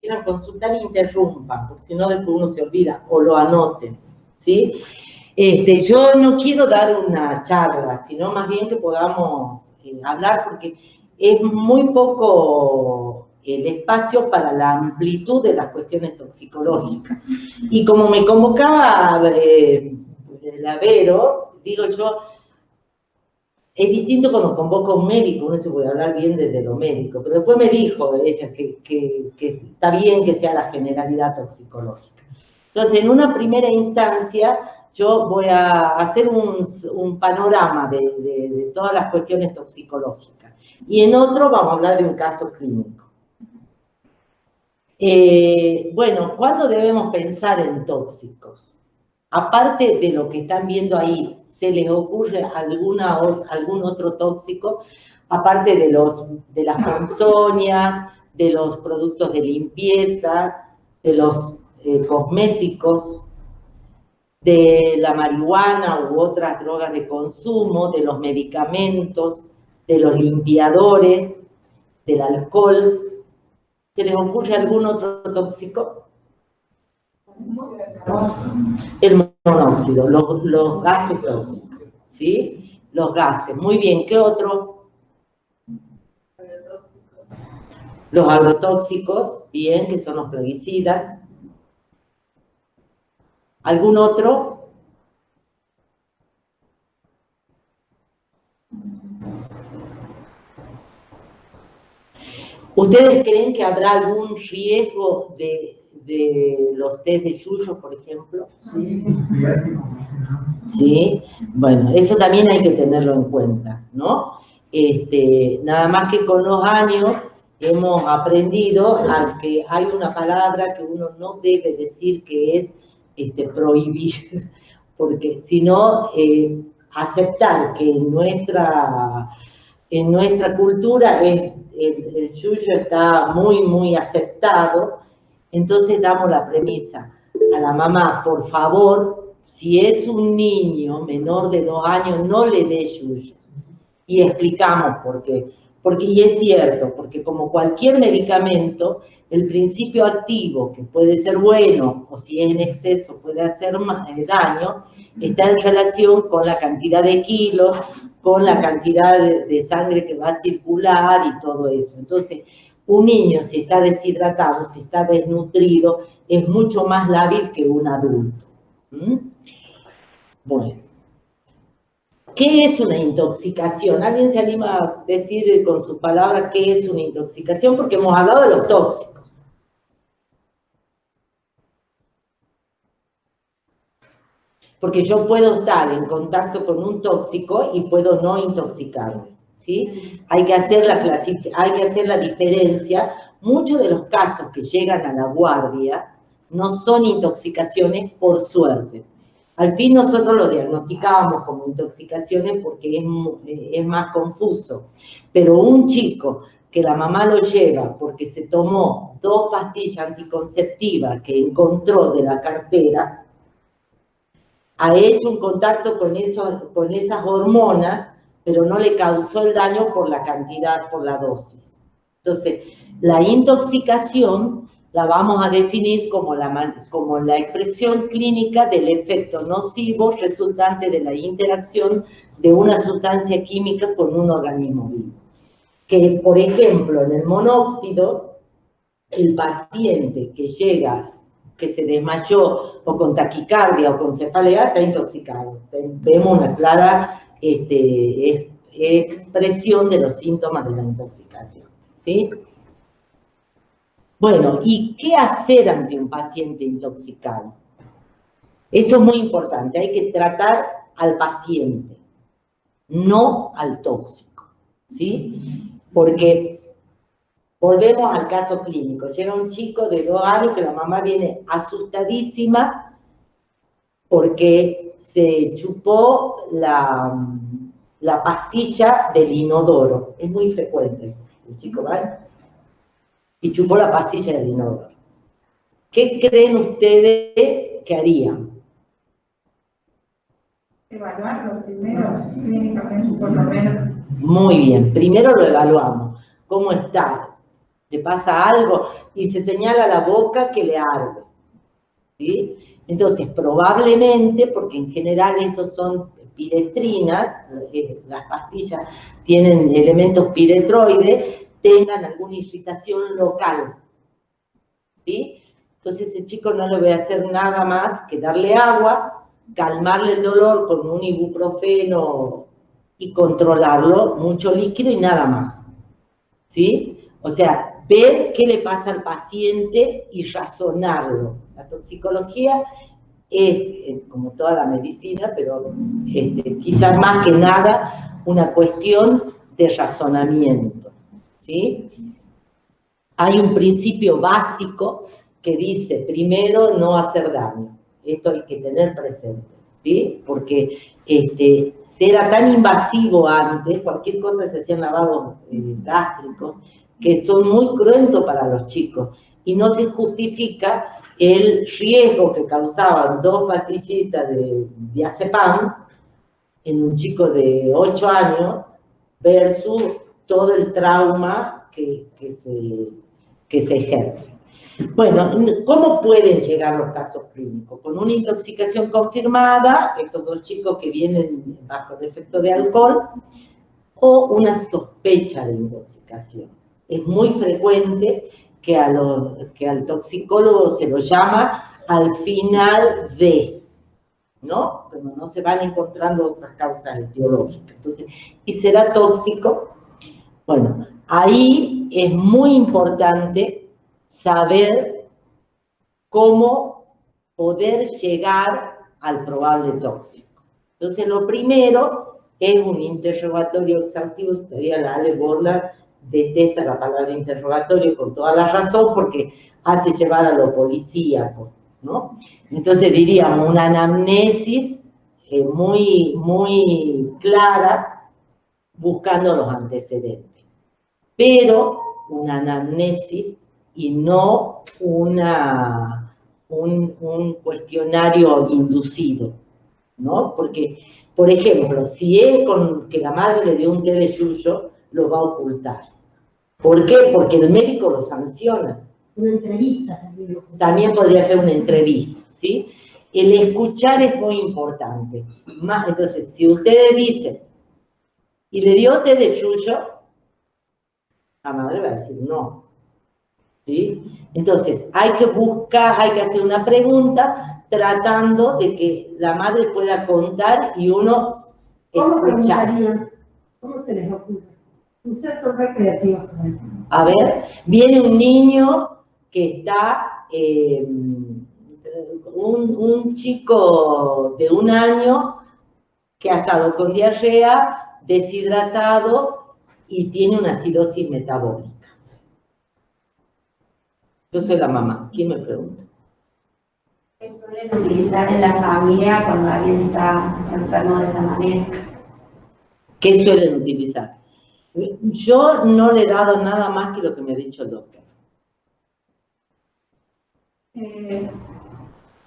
quieran consultar, interrumpan, porque si no después uno se olvida, o lo anoten, ¿sí? Yo no quiero dar una charla, sino más bien que podamos hablar, porque es muy poco el espacio para la amplitud de las cuestiones toxicológicas. Y como me convocaba la Vero, digo yo, es distinto cuando convoca a un médico, uno se puede hablar bien desde lo médico, pero después me dijo ella que está bien que sea la generalidad toxicológica. Entonces, en una primera instancia, yo voy a hacer un panorama de todas las cuestiones toxicológicas. Y en otro vamos a hablar de un caso clínico. Bueno, ¿cuándo debemos pensar en tóxicos? Aparte de lo que están viendo ahí, ¿se les ocurre algún otro tóxico? Aparte de las ponzoñas, de los productos de limpieza, de los cosméticos, de la marihuana u otras drogas de consumo, de los medicamentos, de los limpiadores, del alcohol. ¿Se les ocurre algún otro tóxico? El monóxido, los gases tóxicos, ¿sí? Los gases, muy bien. ¿Qué otro? Los agrotóxicos, bien, que son los plaguicidas. ¿Algún otro? ¿Ustedes creen que habrá algún riesgo de los test de yuyo, por ejemplo? Sí. Sí, bueno, eso también hay que tenerlo en cuenta, ¿no? Nada más que con los años hemos aprendido a que hay una palabra que uno no debe decir, que es prohibir, porque si no, aceptar que en nuestra cultura el yuyo está muy, muy aceptado, entonces damos la premisa a la mamá, por favor, si es un niño menor de 2 años, no le dé yuyo. Y explicamos por qué. Y es cierto, porque como cualquier medicamento, el principio activo, que puede ser bueno, o si es en exceso puede hacer daño, está en relación con la cantidad de kilos, con la cantidad de sangre que va a circular y todo eso. Entonces, un niño, si está deshidratado, si está desnutrido, es mucho más lábil que un adulto. Bueno. ¿Qué es una intoxicación? ¿Alguien se anima a decir con sus palabras qué es una intoxicación? Porque hemos hablado de los tóxicos. Porque yo puedo estar en contacto con un tóxico y puedo no intoxicarme, ¿sí? Hay que hacer la diferencia. Muchos de los casos que llegan a la guardia no son intoxicaciones por suerte. Al fin nosotros lo diagnosticábamos como intoxicaciones porque es más confuso. Pero un chico que la mamá lo lleva porque se tomó 2 pastillas anticonceptivas que encontró de la cartera, ha hecho un contacto con esas hormonas, pero no le causó el daño por la cantidad, por la dosis. Entonces, la intoxicación la vamos a definir como la expresión clínica del efecto nocivo resultante de la interacción de una sustancia química con un organismo vivo. Que, por ejemplo, en el monóxido, el paciente que llega, que se desmayó o con taquicardia o con cefalea, está intoxicado. Vemos una clara expresión de los síntomas de la intoxicación, ¿sí? Bueno, ¿y qué hacer ante un paciente intoxicado? Esto es muy importante, hay que tratar al paciente, no al tóxico, ¿sí? Porque volvemos al caso clínico. Llega un chico de 2 años que la mamá viene asustadísima porque se chupó la pastilla del inodoro. Es muy frecuente. El chico va y chupó la pastilla del inodoro. ¿Qué creen ustedes que harían? Evaluarlo primero, clínicamente por lo menos. Muy bien, primero lo evaluamos. ¿Cómo está? le pasa algo, y se señala la boca que le arde, ¿sí? Entonces, probablemente, porque en general estos son piretrinas, las pastillas tienen elementos piretroides, tengan alguna irritación local, ¿sí? Entonces ese chico no le voy a hacer nada más que darle agua, calmarle el dolor con un ibuprofeno y controlarlo, mucho líquido y nada más, ¿sí? O sea, ver qué le pasa al paciente y razonarlo. La toxicología es, como toda la medicina, pero quizás más que nada una cuestión de razonamiento, ¿sí? Hay un principio básico que dice, primero, no hacer daño. Esto hay que tener presente, ¿sí? Porque era tan invasivo antes, cualquier cosa se hacían lavados gástricos, que son muy cruentos para los chicos. Y no se justifica el riesgo que causaban 2 pastillitas de diazepam en un chico de 8 años versus todo el trauma que se ejerce. Bueno, ¿cómo pueden llegar los casos clínicos? Con una intoxicación confirmada, estos 2 chicos que vienen bajo el efecto de alcohol, o una sospecha de intoxicación. Es muy frecuente que al toxicólogo se lo llama al final de, ¿no? Pero no se van encontrando otras causas etiológicas. Entonces, ¿y será tóxico? Bueno, ahí es muy importante saber cómo poder llegar al probable tóxico. Entonces, lo primero es un interrogatorio exhaustivo. Todavía la Ale Borla detesta la palabra interrogatorio con toda la razón porque hace llevar a lo policíaco, ¿no? Entonces diríamos una anamnesis muy, muy clara buscando los antecedentes. Pero una anamnesis y no un cuestionario inducido, ¿no? Porque, por ejemplo, si es con que la madre le dio un té de yuyo, lo va a ocultar. ¿Por qué? Porque el médico lo sanciona. Una entrevista también. También podría ser una entrevista, ¿sí? El escuchar es muy importante. Entonces, si ustedes dicen, ¿y le dio té de yuyo? La madre va a decir no, ¿sí? Entonces, hay que buscar, hay que hacer una pregunta tratando de que la madre pueda contar y uno escuchar. ¿Cómo se les ocurre? Ustedes son recreativos con eso. A ver, viene un niño que está, un chico de 1 año que ha estado con diarrea, deshidratado y tiene una acidosis metabólica. Yo soy la mamá. ¿Quién me pregunta? ¿Qué suelen utilizar en la familia cuando alguien está enfermo de esa manera? ¿Qué suelen utilizar? Yo no le he dado nada más que lo que me ha dicho el doctor.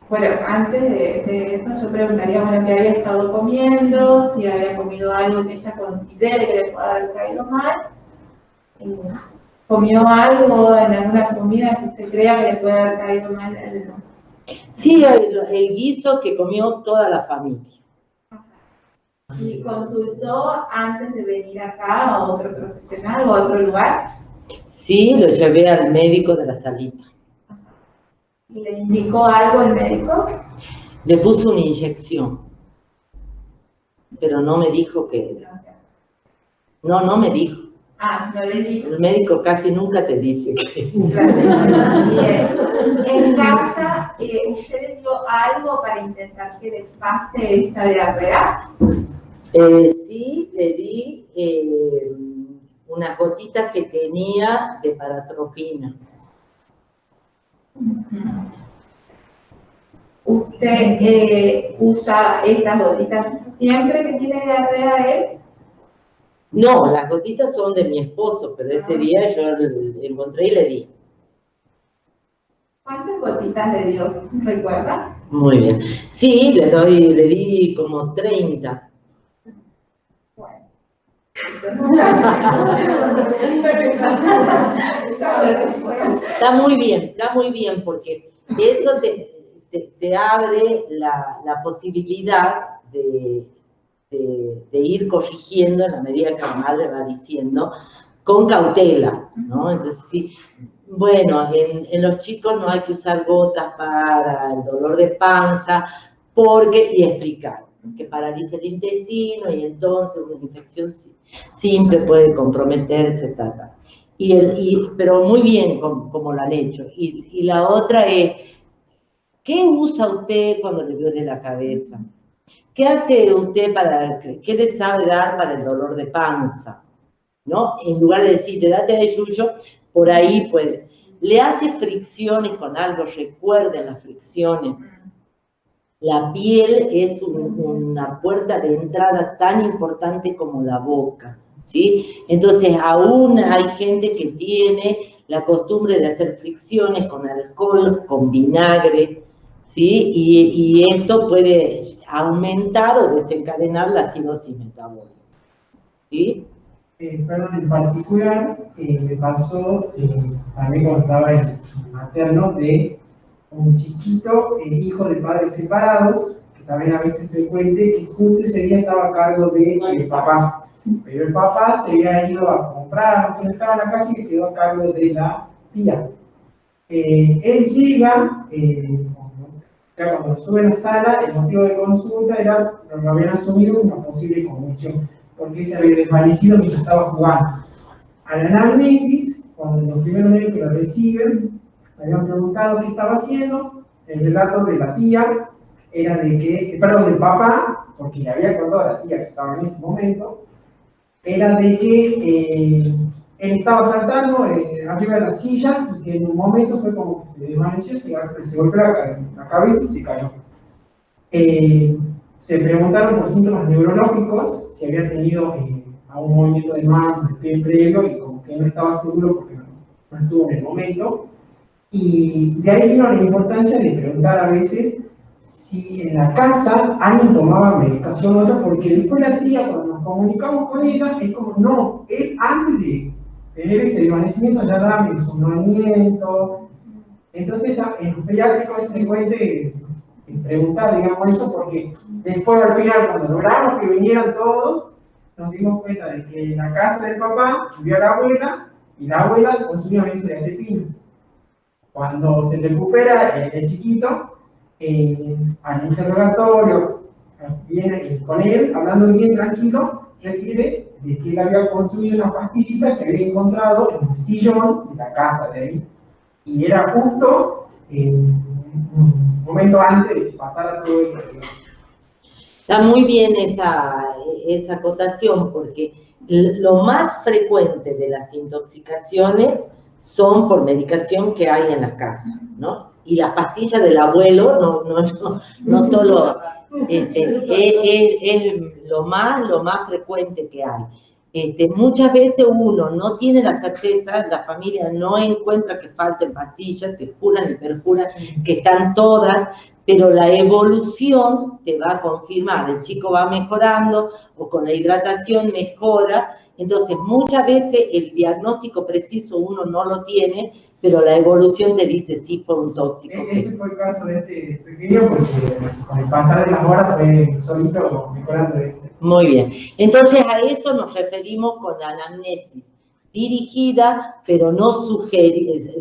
Bueno, antes de eso yo preguntaría, bueno, qué había estado comiendo, si había comido algo que ella considere que le pueda haber caído mal. ¿Comió algo en alguna comida que usted crea que le puede haber caído mal? Sí, el guiso que comió toda la familia. ¿Y consultó antes de venir acá a otro profesional o a otro lugar? Sí, lo llevé al médico de la salita. ¿Y le indicó algo el médico? Le puso una inyección, pero no me dijo que... No me dijo. Ah, no le dijo. El médico casi nunca te dice que... Bien. En casa, ¿usted le dio algo para intentar que le pase esta diarrea? Sí, le di unas gotitas que tenía de paratropina. ¿Usted usa estas gotitas siempre que tiene diarrea él? No, las gotitas son de mi esposo, pero ese día yo encontré y le di. ¿Cuántas gotitas le dio? ¿Recuerda? Muy bien. Sí, le di como 30. Bueno. Está muy bien, porque eso te abre la posibilidad de ir corrigiendo en la medida que la madre va diciendo, con cautela, ¿no? Entonces, sí, bueno, en los chicos no hay que usar gotas para el dolor de panza, y explicar, que paraliza el intestino y entonces una infección simple puede comprometerse, etc. Pero muy bien como lo han hecho. Y la otra es, ¿qué usa usted cuando le duele la cabeza? ¿Qué hace usted qué le sabe dar para el dolor de panza? ¿No? En lugar de decirle, date de yuyo, por ahí puede. Le hace fricciones con algo, recuerden las fricciones. La piel es una puerta de entrada tan importante como la boca, ¿sí? Entonces, aún hay gente que tiene la costumbre de hacer fricciones con alcohol, con vinagre, ¿sí? Y esto puede aumentar o desencadenar la acidosis metabólica, ¿sí? Perdón, en particular, me pasó también cuando estaba en materno de un chiquito, hijo de padres separados, que también a veces frecuente, que justo ese día estaba a cargo del papá. Pero el papá se había ido a comprar, no sé, estaba en la casa y se quedó a cargo de la tía. Él llega, ya cuando sube a la sala, el motivo de consulta era, lo habían asumido como una posible convulsión, porque se había desvanecido mientras estaba jugando. A la anamnesis, cuando los primeros médicos lo reciben, me habían preguntado qué estaba haciendo. El relato de la tía era del papá, porque le había contado a la tía que estaba en ese momento, era de que él estaba saltando arriba de la silla y que en un momento fue como que se desvaneció, se golpeó la cabeza y se cayó. Se preguntaron por síntomas neurológicos, si había tenido algún movimiento de manos, de pie previo, y como que no estaba seguro porque no estuvo en el momento. Y de ahí vino la importancia de preguntar a veces si en la casa alguien tomaba medicación o otra, porque después la tía, cuando nos comunicamos con ella, es como, no, él antes de tener ese desvanecimiento ya daba insomnamiento. Entonces, en los pediátricos es frecuente preguntar, digamos, eso, porque después al final, cuando logramos que vinieran todos, nos dimos cuenta de que en la casa del papá vivía la abuela, y la abuela consumía benzodiazepinas. Cuando se recupera el chiquito, al interrogatorio, viene con él, hablando bien tranquilo, refiere de que él había consumido una pastillita que había encontrado en el sillón de la casa de él, y era justo un momento antes de pasar a todo esto. Está muy bien esa acotación, porque lo más frecuente de las intoxicaciones son por medicación que hay en la casa, ¿no? Y las pastillas del abuelo no solo es lo más frecuente que hay. Muchas veces uno no tiene la certeza, la familia no encuentra que falten pastillas, te juran y perjuran que están todas, pero la evolución te va a confirmar, el chico va mejorando o con la hidratación mejora. Entonces muchas veces el diagnóstico preciso uno no lo tiene, pero la evolución te dice sí fue un tóxico. Ese fue el caso de este pequeño, porque con el pasar de las horas fue solito mejorando. Muy bien, entonces a eso nos referimos con la anamnesis dirigida, pero no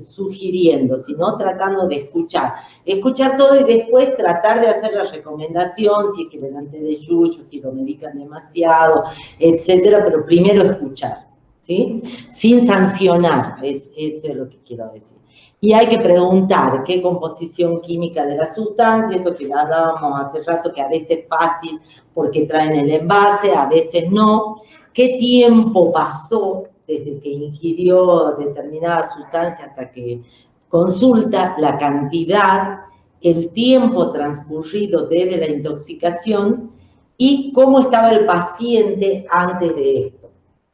sugiriendo, sino tratando de escuchar todo y después tratar de hacer la recomendación, si es que le dan té de yuyo, si lo medican demasiado, etcétera, pero primero escuchar, ¿sí? Sin sancionar, eso es lo que quiero decir. Y hay que preguntar qué composición química de la sustancia, esto que hablábamos hace rato, que a veces es fácil porque traen el envase, a veces no, qué tiempo pasó desde que ingirió determinada sustancia hasta que consulta, la cantidad, el tiempo transcurrido desde la intoxicación y cómo estaba el paciente antes de esto,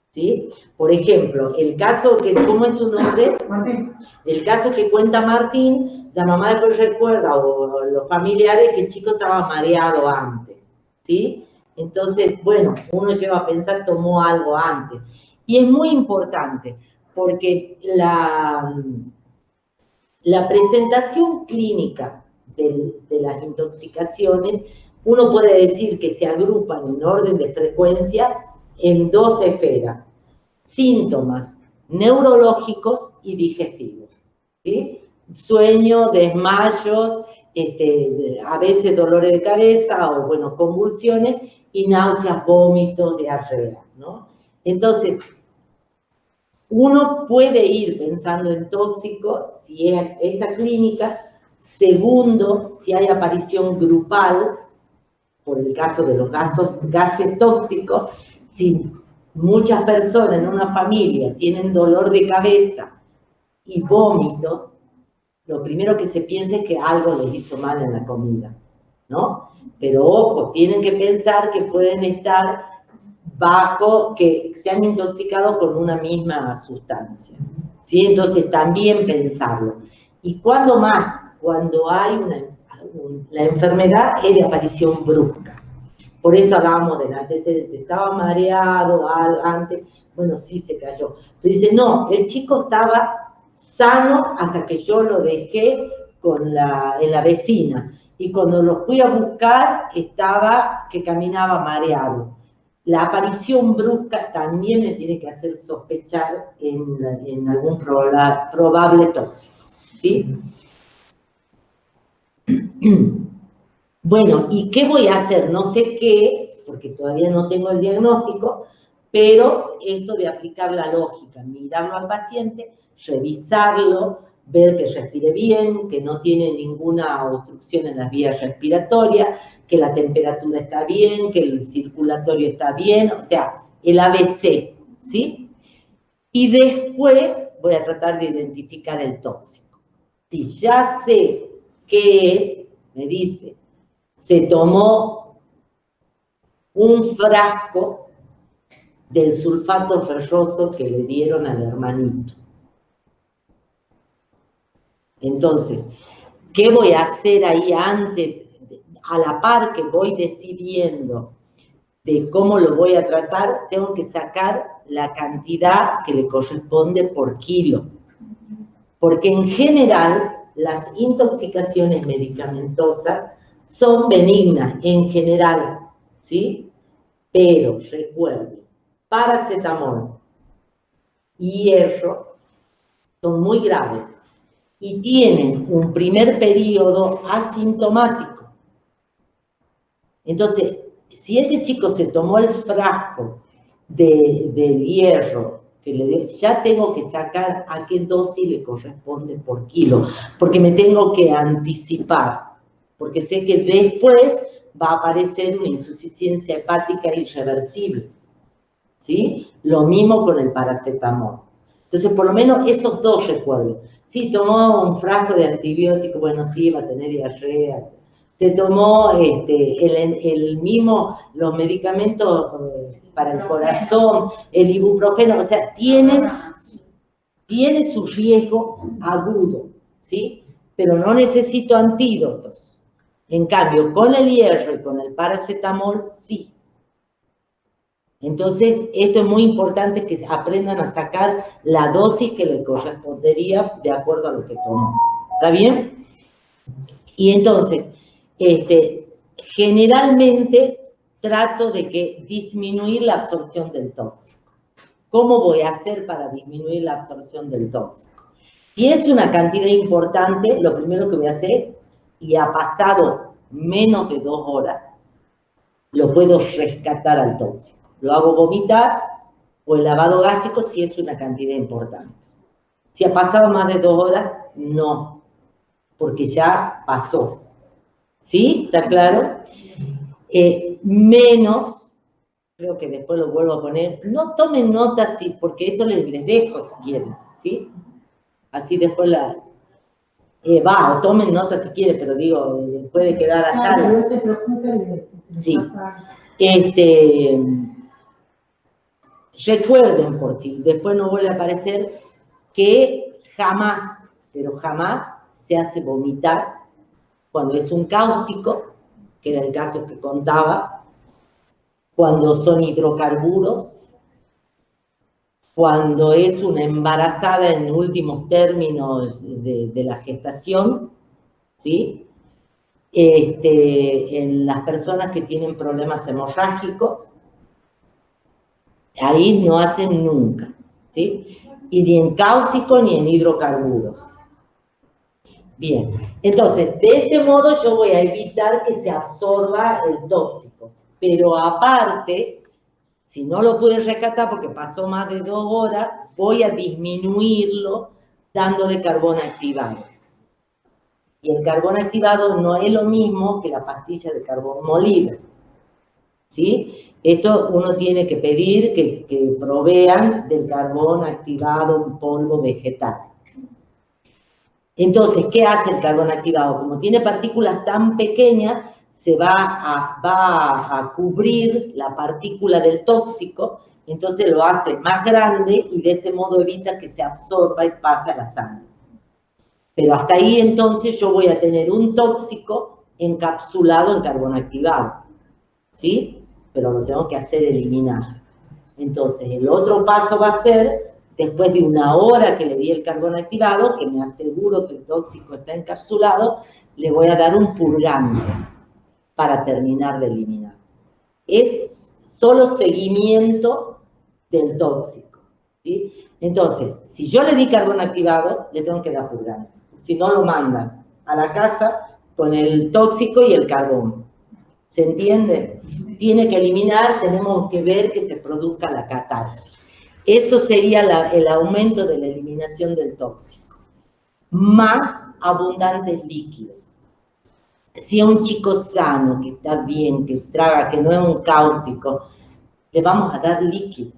¿sí? Por ejemplo, el caso que, ¿cómo es tu nombre? Martín. El caso que cuenta Martín, la mamá después recuerda, o los familiares, que el chico estaba mareado antes, ¿sí? Entonces, bueno, uno lleva a pensar, tomó algo antes. Y es muy importante, porque la presentación clínica de las intoxicaciones, uno puede decir que se agrupan en orden de frecuencia en dos esferas: síntomas neurológicos y digestivos, ¿sí? Sueño, desmayos, a veces dolores de cabeza o, bueno, convulsiones y náuseas, vómitos, diarrea, ¿no? Entonces, uno puede ir pensando en tóxico si es esta clínica. Segundo, si hay aparición grupal, por el caso de los gases tóxicos, si muchas personas en una familia tienen dolor de cabeza y vómitos, lo primero que se piensa es que algo les hizo mal en la comida, ¿no? Pero ojo, tienen que pensar que pueden estar que se han intoxicado con una misma sustancia, ¿sí? Entonces también pensarlo. ¿Y cuándo más? Cuando hay la enfermedad es de aparición brusca. Por eso hablábamos del antecedente, estaba mareado antes, bueno, sí se cayó. Pero dice, no, el chico estaba sano hasta que yo lo dejé en la vecina. Y cuando lo fui a buscar, estaba que caminaba mareado. La aparición brusca también me tiene que hacer sospechar en algún probable tóxico, ¿sí? Bueno, ¿y qué voy a hacer? No sé qué, porque todavía no tengo el diagnóstico, pero esto de aplicar la lógica, mirarlo al paciente, revisarlo, ver que respire bien, que no tiene ninguna obstrucción en las vías respiratorias, que la temperatura está bien, que el circulatorio está bien, o sea, el ABC, ¿sí? Y después voy a tratar de identificar el tóxico. Si ya sé qué es, me dice, se tomó un frasco del sulfato ferroso que le dieron al hermanito. Entonces, ¿qué voy a hacer ahí antes? A la par que voy decidiendo de cómo lo voy a tratar, tengo que sacar la cantidad que le corresponde por kilo. Porque en general, las intoxicaciones medicamentosas son benignas, en general, ¿sí? Pero recuerden, paracetamol y hierro son muy graves y tienen un primer periodo asintomático. Entonces, si este chico se tomó el frasco del hierro, ya tengo que sacar a qué dosis le corresponde por kilo, porque me tengo que anticipar, porque sé que después va a aparecer una insuficiencia hepática irreversible, ¿sí? Lo mismo con el paracetamol. Entonces, por lo menos esos dos recuerdos. Sí, tomó un frasco de antibiótico, bueno, sí, va a tener diarrea. Se tomó los medicamentos para el corazón, el ibuprofeno, o sea, tiene su riesgo agudo, ¿sí? Pero no necesito antídotos. En cambio, con el hierro y con el paracetamol, sí. Entonces, esto es muy importante que aprendan a sacar la dosis que le correspondería de acuerdo a lo que tomó. ¿Está bien? Y entonces, generalmente trato de disminuir la absorción del tóxico. ¿Cómo voy a hacer para disminuir la absorción del tóxico? Si es una cantidad importante, lo primero que voy a hacer, y ha pasado menos de 2 horas, lo puedo rescatar al tóxico. Lo hago vomitar o el lavado gástrico si es una cantidad importante. Si ha pasado más de 2 horas, no, porque ya pasó. ¿Sí? ¿Está claro? Menos, creo que después lo vuelvo a poner, no tomen notas, porque esto les dejo si quieren, ¿sí? Así después o tomen nota si quieren, pero digo, puede quedar acá. Claro, no se preocupen. Sí. Recuerden, por si después no vuelve a aparecer, que jamás, pero jamás se hace vomitar cuando es un cáustico, que era el caso que contaba, cuando son hidrocarburos, cuando es una embarazada en últimos términos de la gestación, ¿sí? En las personas que tienen problemas hemorrágicos, ahí no hacen nunca, ¿sí? Y ni en cáustico ni en hidrocarburos. Bien, entonces, de este modo yo voy a evitar que se absorba el tóxico, pero aparte, si no lo pude rescatar porque pasó más de 2 horas, voy a disminuirlo dándole carbón activado. Y el carbón activado no es lo mismo que la pastilla de carbón molido, ¿sí? Esto uno tiene que pedir que provean del carbón activado en polvo vegetal. Entonces, ¿qué hace el carbón activado? Como tiene partículas tan pequeñas, se va a cubrir la partícula del tóxico, entonces lo hace más grande y de ese modo evita que se absorba y pase a la sangre. Pero hasta ahí entonces yo voy a tener un tóxico encapsulado en carbón activado, ¿sí? Pero lo tengo que hacer eliminar. Entonces, el otro paso va a ser, después de 1 hora que le di el carbón activado, que me aseguro que el tóxico está encapsulado, le voy a dar un purgante para terminar de eliminar. Es solo seguimiento del tóxico, ¿sí? Entonces, si yo le di carbón activado, le tengo que dar purgante. Si no, lo mandan a la casa con el tóxico y el carbón. ¿Se entiende? Tiene que eliminar, tenemos que ver que se produzca la catarsis. Eso sería el aumento de la eliminación del tóxico. Más abundantes líquidos. Si es un chico sano, que está bien, que traga, que no es un cáustico, le vamos a dar líquidos,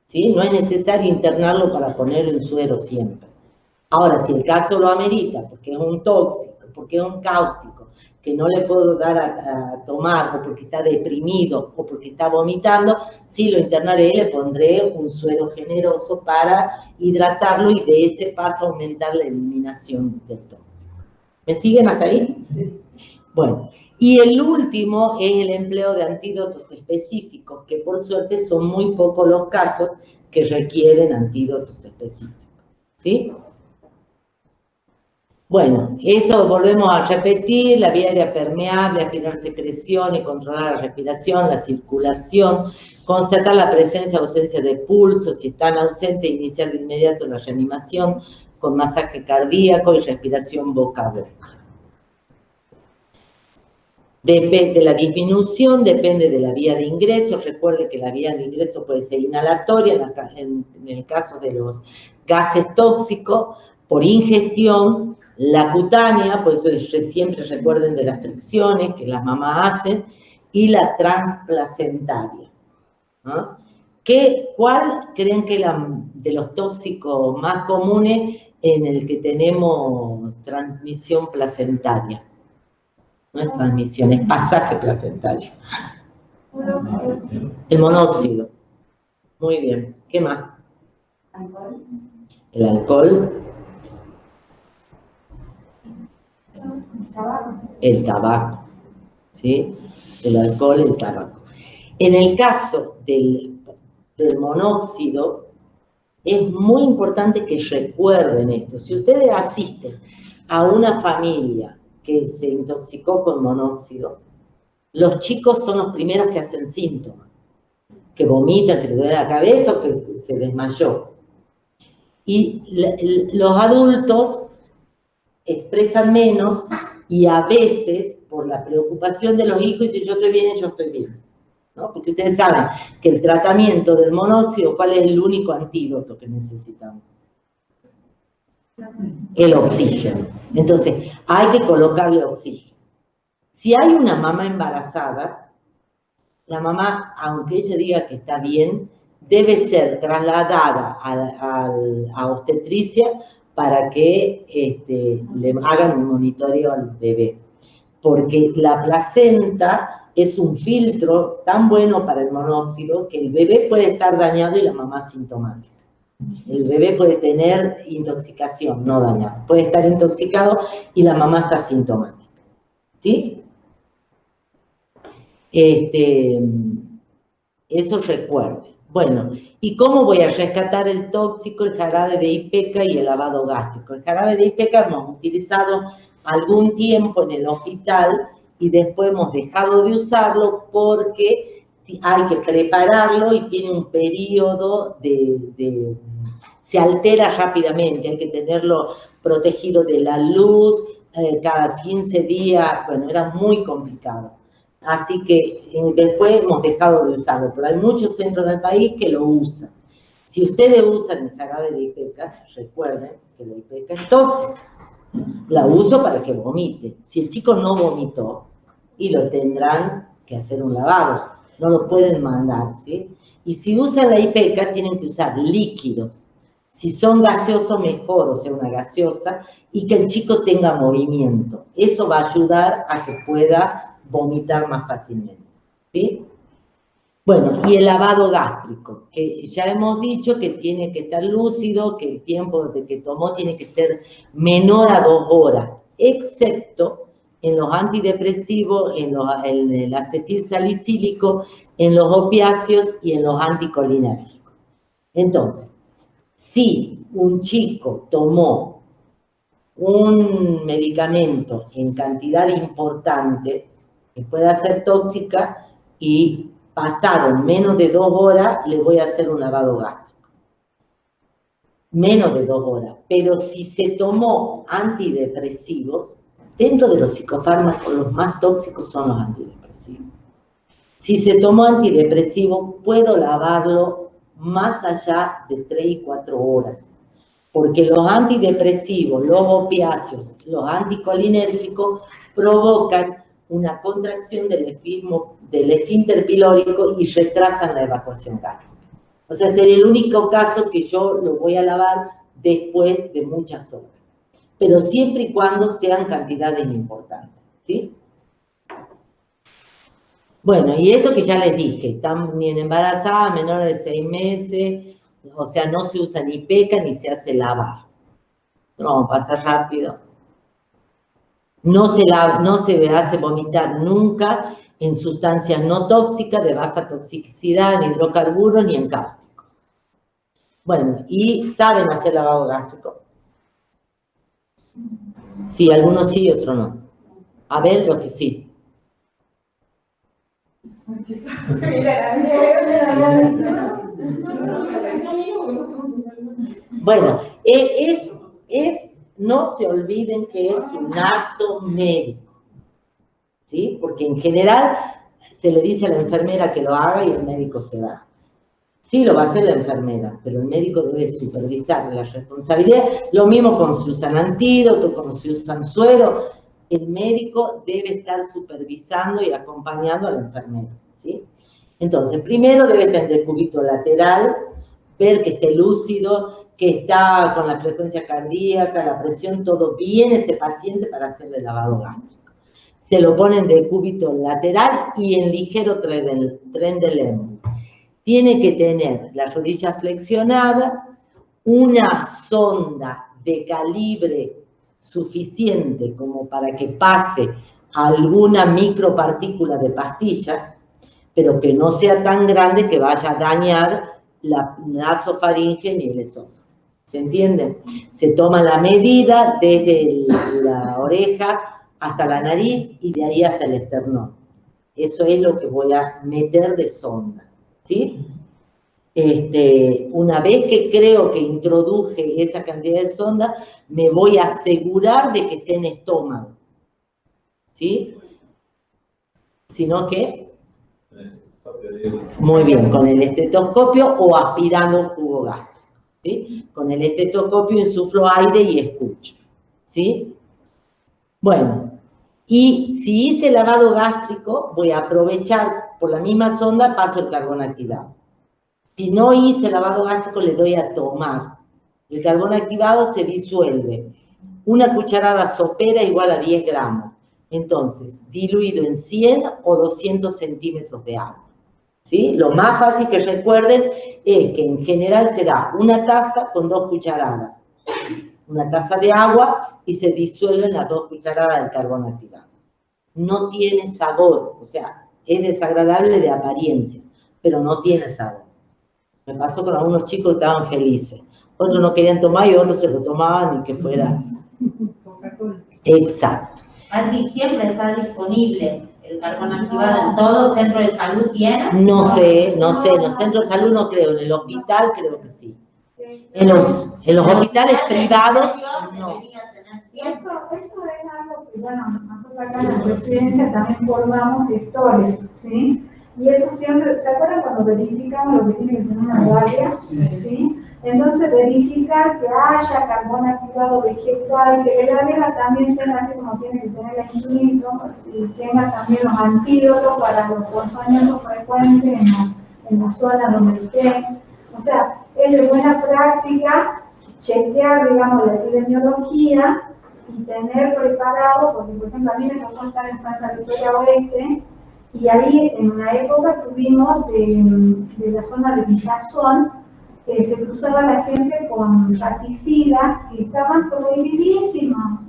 ¿sí? No es necesario internarlo para poner el suero siempre. Ahora, si el caso lo amerita, porque es un tóxico, porque es un cáustico, que no le puedo dar a tomar, o porque está deprimido, o porque está vomitando, sí lo internaré y le pondré un suero generoso para hidratarlo y de ese paso aumentar la eliminación del tóxico. ¿Me siguen hasta ahí? Sí. Bueno, y el último es el empleo de antídotos específicos, que por suerte son muy pocos los casos que requieren antídotos específicos, ¿sí? Bueno, esto volvemos a repetir: la vía aérea permeable, aspirar secreciones, controlar la respiración, la circulación, constatar la presencia o ausencia de pulso, si están ausentes, iniciar de inmediato la reanimación con masaje cardíaco y respiración boca a boca. Depende de la disminución, depende de la vía de ingreso. Recuerde que la vía de ingreso puede ser inhalatoria, en el caso de los gases tóxicos, por ingestión, la cutánea, por eso siempre recuerden de las fricciones que las mamás hacen, y la transplacentaria, ¿no? ¿Cuál creen que de los tóxicos más comunes en el que tenemos transmisión placentaria? No es transmisión, es pasaje placentario. El monóxido. Muy bien. ¿Qué más? ¿Alcohol? El alcohol. El tabaco. ¿Sí? El alcohol, el tabaco. En el caso del monóxido, es muy importante que recuerden esto. Si ustedes asisten a una familia que se intoxicó con monóxido, los chicos son los primeros que hacen síntomas, que vomitan, que les duele la cabeza o que se desmayó. Y los adultos expresan menos y a veces, por la preocupación de los hijos, dicen: yo estoy bien, yo estoy bien, ¿no? Porque ustedes saben que el tratamiento del monóxido, ¿cuál es el único antídoto que necesitamos? El oxígeno. Entonces, hay que colocarle oxígeno. Si hay una mamá embarazada, la mamá, aunque ella diga que está bien, debe ser trasladada a obstetricia para que le hagan un monitoreo al bebé. Porque la placenta es un filtro tan bueno para el monóxido que el bebé puede estar dañado y la mamá sintomática. El bebé puede tener intoxicación, no dañado. Puede estar intoxicado y la mamá está sintomática. ¿Sí? Eso recuerde. Bueno, ¿y cómo voy a rescatar el tóxico, el jarabe de Ipeca y el lavado gástrico? El jarabe de Ipeca hemos utilizado algún tiempo en el hospital y después hemos dejado de usarlo porque hay que prepararlo y tiene un periodo se altera rápidamente, hay que tenerlo protegido de la luz, cada 15 días, bueno, era muy complicado. Así que después hemos dejado de usarlo, pero hay muchos centros del país que lo usan. Si ustedes usan el jarabe de Ipeca, recuerden que la Ipeca es tóxica. La uso para que vomite. Si el chico no vomitó, y lo tendrán que hacer un lavado, no lo pueden mandar, ¿sí? Y si usan la Ipeca, tienen que usar líquidos. Si son gaseosos, mejor, o sea, una gaseosa, y que el chico tenga movimiento. Eso va a ayudar a que pueda vomitar más fácilmente, ¿sí? Bueno, y el lavado gástrico, que ya hemos dicho que tiene que estar lúcido, que el tiempo de que tomó tiene que ser menor a 2 horas, excepto en los antidepresivos, en el acetil salicílico, en los opiáceos y en los anticolinérgicos. Entonces, si un chico tomó un medicamento en cantidad importante, que pueda ser tóxica, y pasaron menos de 2 horas, le voy a hacer un lavado gástrico. Menos de 2 horas. Pero si se tomó antidepresivos, dentro de los psicofármacos los más tóxicos son los antidepresivos. Si se tomó antidepresivo, puedo lavarlo más allá de 3 y 4 horas. Porque los antidepresivos, los opiáceos, los anticolinérgicos provocan una contracción del esfínter pilórico y retrasan la evacuación gástrica. O sea, sería el único caso que yo lo voy a lavar después de muchas horas. Pero siempre y cuando sean cantidades importantes, ¿sí? Bueno, y esto que ya les dije, están bien embarazadas, menores de 6 meses, o sea, no se usa ni Ipeca ni se hace lavar. No, pasa rápido. No se hace vomitar nunca en sustancias no tóxicas, de baja toxicidad, en hidrocarburos ni en cáusticos. Bueno, ¿y saben hacer lavado gástrico? Sí, algunos sí y otros no. A ver, los que sí. Bueno, no se olviden que es un acto médico, ¿sí? Porque en general se le dice a la enfermera que lo haga y el médico se va. Sí lo va a hacer la enfermera, pero el médico debe supervisar la responsabilidad. Lo mismo con si usan antídoto, como si usan suero, el médico debe estar supervisando y acompañando a la enfermera, ¿sí? Entonces, primero debe estar en el cúbito lateral, ver que esté lúcido, que está con la frecuencia cardíaca, la presión, todo bien ese paciente para hacerle lavado gástrico. Se lo ponen de cúbito lateral y en ligero tren del émbolo. Tiene que tener las rodillas flexionadas, una sonda de calibre suficiente como para que pase alguna micropartícula de pastilla, pero que no sea tan grande que vaya a dañar la nasofaringe ni el esófago. ¿Se entiende? Se toma la medida desde la oreja hasta la nariz y de ahí hasta el esternón. Eso es lo que voy a meter de sonda, ¿sí? Una vez que creo que introduje esa cantidad de sonda, me voy a asegurar de que esté en estómago, ¿sí? Si no, ¿qué? Muy bien, con el estetoscopio o aspirando un jugo gástrico, ¿sí? Con el estetoscopio insuflo aire y escucho, ¿sí? Bueno, y si hice lavado gástrico, voy a aprovechar por la misma sonda, paso el carbón activado. Si no hice lavado gástrico, le doy a tomar. El carbón activado se disuelve. Una cucharada sopera igual a 10 gramos. Entonces, diluido en 100 o 200 centímetros de agua, ¿sí? Lo más fácil que recuerden es que en general se da una taza con 2 cucharadas. Una taza de agua y se disuelven las 2 cucharadas del carbón activado. No tiene sabor, o sea, es desagradable de apariencia. pero no tiene sabor. Me pasó con algunos chicos que estaban felices. Otros no querían tomar y otros se lo tomaban y que fuera. Exacto. Andy, siempre está disponible el carbón activado en todo centro de salud, ¿tiene? No sé, en los centros de salud no creo, en el hospital creo que sí. En los hospitales privados, no. Eso es algo que, bueno, nosotros acá en la presidencia también formamos gestores, ¿sí? Y eso siempre, ¿se acuerdan cuando verificamos lo que tiene que tener una guardia? ¿Sí? Entonces verificar que haya carbón activado vegetal, que el área también tenga, así como tiene que tener el insulino, y tenga también los antídotos para los ponzoñosos frecuentes en la zona donde esté. O sea, es de buena práctica chequear, digamos, la epidemiología y tener preparado, porque por ejemplo a mí me tocó estar en Santa Victoria Oeste, y ahí en una época tuvimos de la zona de Villazón, se cruzaba la gente con raticidas que estaban prohibidísimos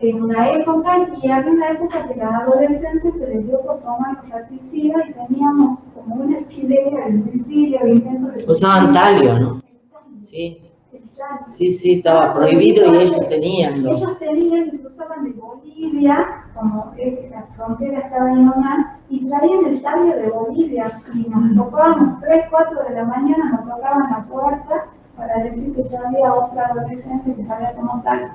en una época, y había una época que a los adolescentes se les dio por tomar los raticidas y teníamos como una epidemia de suicidio, de intentos de suicidio. Usaban talio, ¿no? Sí. Sí, estaba prohibido y ellos tenían. Ellos tenían y cruzaban de Bolivia, como la frontera estaba en Oman, y traían el talio de Bolivia, y nos tocábamos 3, 4 de la mañana, nos tocaban la puerta para decir que ya había otra adolescente que sabía como tal.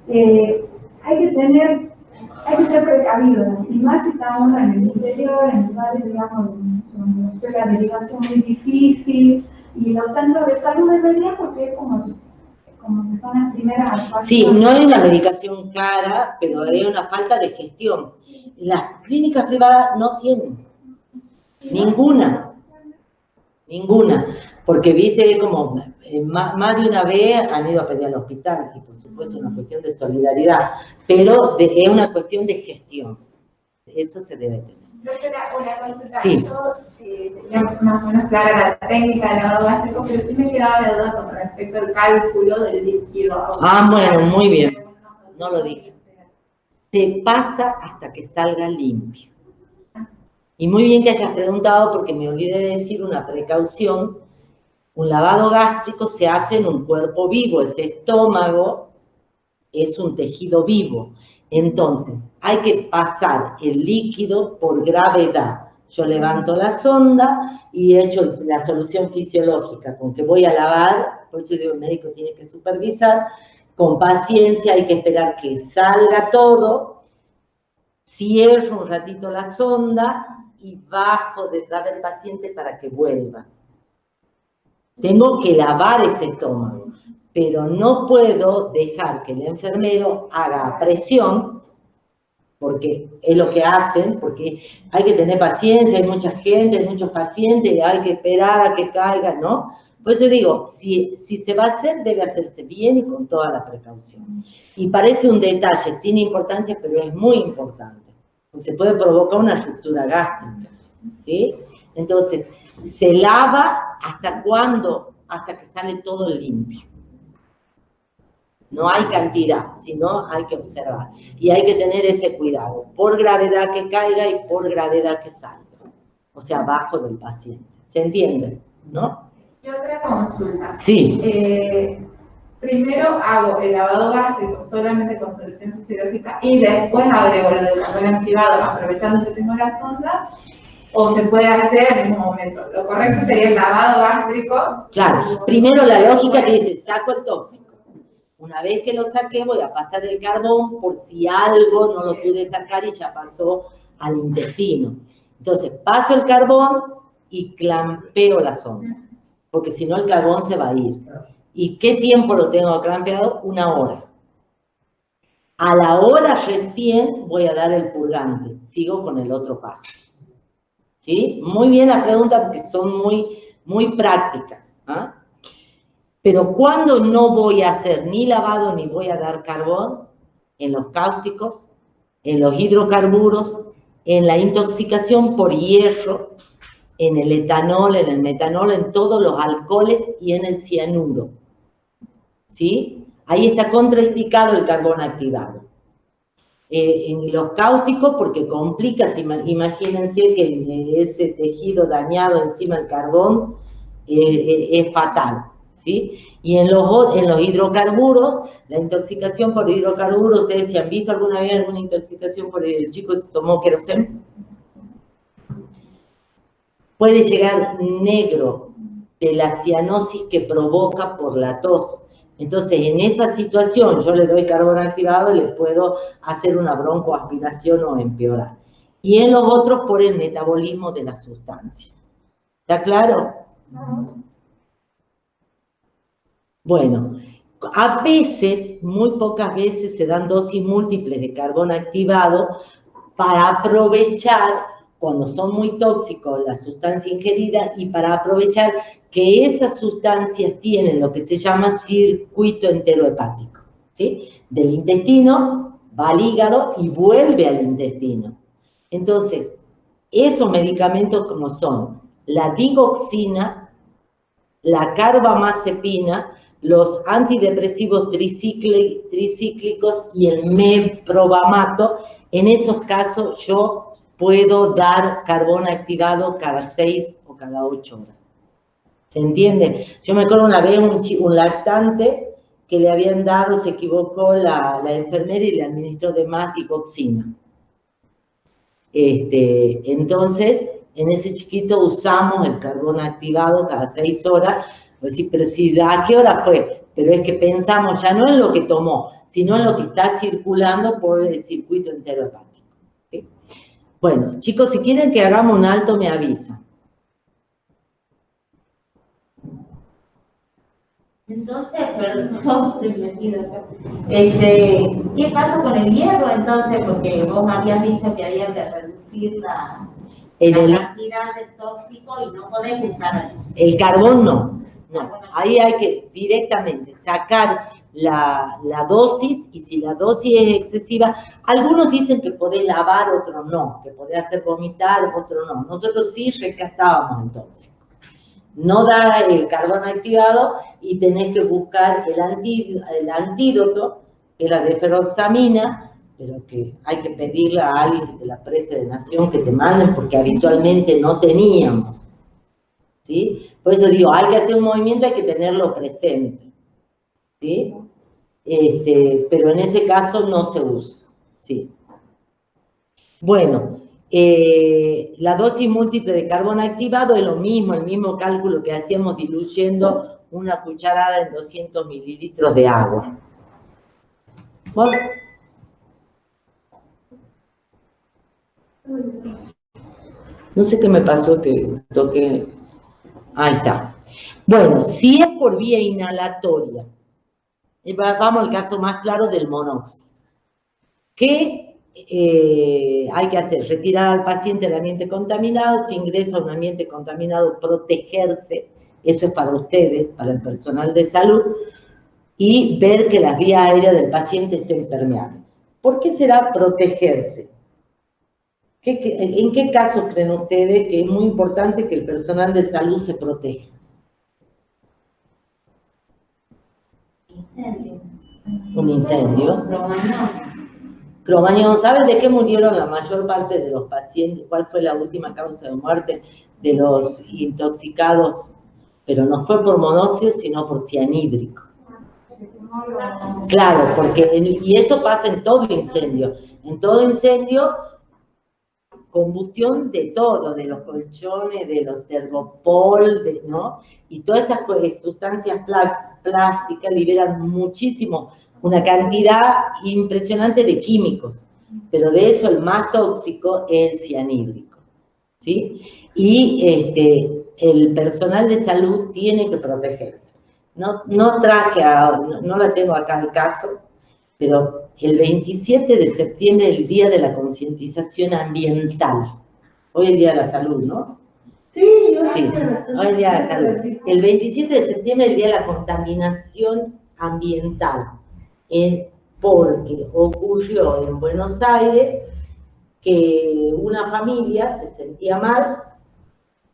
Hay que ser precavidos, y más si estamos en el interior, en lugares, digamos, donde la derivación muy difícil, y los centros de salud deberían, porque es como que son las primeras actuaciones. Sí, no hay una medicación cara, pero hay una falta de gestión. Las clínicas privadas no tienen ninguna, porque viste como más de una vez han ido a pedir al hospital, y por supuesto es una cuestión de solidaridad, pero es una cuestión de gestión, eso se debe tener. Doctora, una consulta. Sí. Yo tenía más o menos clara la técnica del lavado gástrico, pero sí me quedaba la duda con respecto al cálculo del líquido. Bueno, muy bien. No lo dije. Se pasa hasta que salga limpio. Y muy bien que hayas preguntado, porque me olvidé de decir una precaución. Un lavado gástrico se hace en un cuerpo vivo. Ese estómago es un tejido vivo. Entonces, hay que pasar el líquido por gravedad. Yo levanto la sonda y echo la solución fisiológica con que voy a lavar, por eso digo, el médico tiene que supervisar, con paciencia, hay que esperar que salga todo, cierro un ratito la sonda y bajo detrás del paciente para que vuelva. Tengo que lavar ese estómago, pero no puedo dejar que el enfermero haga presión, porque es lo que hacen, porque hay que tener paciencia, hay mucha gente, hay muchos pacientes, hay que esperar a que caiga, ¿no? Por eso digo, si se va a hacer, debe hacerse bien y con toda la precaución. Y parece un detalle sin importancia, pero es muy importante, porque se puede provocar una ruptura gástrica, ¿sí? Entonces, se lava ¿hasta cuándo? Hasta que sale todo limpio. No hay cantidad, sino hay que observar. Y hay que tener ese cuidado, por gravedad que caiga y por gravedad que salga. O sea, bajo del paciente. ¿Se entiende? ¿No? Y otra consulta. Sí. Primero hago el lavado gástrico solamente con solución fisiológica y después agrego lo del carbón activado aprovechando que tengo la sonda, o se puede hacer al mismo momento. Lo correcto sería el lavado gástrico. Claro, primero la lógica te dice, saco el tóxico. Una vez que lo saqué, voy a pasar el carbón por si algo no lo pude sacar y ya pasó al intestino. Entonces, paso el carbón y clampeo la sonda, porque si no el carbón se va a ir. ¿Y qué tiempo lo tengo clampeado? 1 hora. A la hora recién voy a dar el purgante. Sigo con el otro paso. ¿Sí? Muy bien la pregunta porque son muy prácticas. ¿Ah? Pero ¿cuándo no voy a hacer ni lavado ni voy a dar carbón? En los cáusticos, en los hidrocarburos, en la intoxicación por hierro, en el etanol, en el metanol, en todos los alcoholes y en el cianuro. ¿Sí? Ahí está contraindicado el carbón activado. En los cáusticos, porque complica, imagínense que ese tejido dañado encima del carbón es fatal, ¿sí? Y en los hidrocarburos, la intoxicación por hidrocarburos, ¿ustedes se han visto alguna vez alguna intoxicación por el chico que se tomó queroseno? Puede llegar negro de la cianosis que provoca por la tos. Entonces, en esa situación, yo le doy carbón activado y le puedo hacer una broncoaspiración o empeorar. Y en los otros, por el metabolismo de la sustancia. ¿Está claro? Bueno, a veces, muy pocas veces, se dan dosis múltiples de carbón activado para aprovechar, cuando son muy tóxicos, la sustancia ingerida, y para aprovechar que esas sustancias tienen lo que se llama circuito enterohepático, ¿sí? Del intestino va al hígado y vuelve al intestino. Entonces, esos medicamentos como son la digoxina, la carbamazepina, los antidepresivos tricíclicos y el meprobamato, en esos casos yo puedo dar carbón activado cada 6 o cada 8 horas. ¿Se entiende? Yo me acuerdo una vez un lactante que le habían dado, se equivocó la enfermera y le administró de más digoxina. Entonces, en ese chiquito usamos el carbón activado cada 6 horas, pues sí, pero si, ¿a qué hora fue? Pero es que pensamos ya no en lo que tomó, sino en lo que está circulando por el circuito enterohepático. ¿Sí? Bueno, chicos, si quieren que hagamos un alto, me avisan. Entonces, perdón, ¿qué pasa con el hierro entonces? Porque vos me habías dicho que había que reducir la cantidad de tóxico y no podés usar el carbón no. Ahí hay que directamente sacar la dosis, y si la dosis es excesiva, algunos dicen que podés lavar, otros no, que podés hacer vomitar, otros no. Nosotros sí rescatábamos el tóxico. No da el carbón activado y tenés que buscar el antídoto, que es la deferoxamina, pero que hay que pedirle a alguien que te la preste de nación, que te manden, porque habitualmente no teníamos. ¿Sí? Por eso digo, hay que hacer un movimiento, hay que tenerlo presente. ¿Sí? Pero en ese caso no se usa. ¿Sí? Bueno, la dosis múltiple de carbón activado es lo mismo, el mismo cálculo que hacíamos diluyendo una cucharada en 200 mililitros de agua. ¿Bueno? No sé qué me pasó que toqué. Ahí está. Bueno, si es por vía inhalatoria, vamos al caso más claro del monóxido. ¿Qué hay que hacer? Retirar al paciente del ambiente contaminado. Si ingresa a un ambiente contaminado, protegerse. Eso es para ustedes, para el personal de salud. Y ver que las vías aéreas del paciente estén permeables. ¿Por qué será protegerse? ¿En qué casos creen ustedes que es muy importante que el personal de salud se proteja? incendio. Un incendio. Cromañón. ¿Saben de qué murieron la mayor parte de los pacientes? ¿Cuál fue la última causa de muerte de los intoxicados? Pero no fue por monóxido, sino por cianhídrico. Claro, y eso pasa en todo incendio. En todo incendio, combustión de todo, de los colchones, de los tergopol, ¿no? Y todas estas sustancias plásticas liberan muchísimo, una cantidad impresionante de químicos, pero de eso el más tóxico es el cianhídrico, ¿sí? Y el personal de salud tiene que protegerse. No la tengo acá el caso, pero el 27 de septiembre es el Día de la Concientización Ambiental. Hoy es el Día de la Salud, ¿no? Sí, hoy es el Día de la Salud. El 27 de septiembre es el Día de la Contaminación Ambiental, porque ocurrió en Buenos Aires que una familia se sentía mal,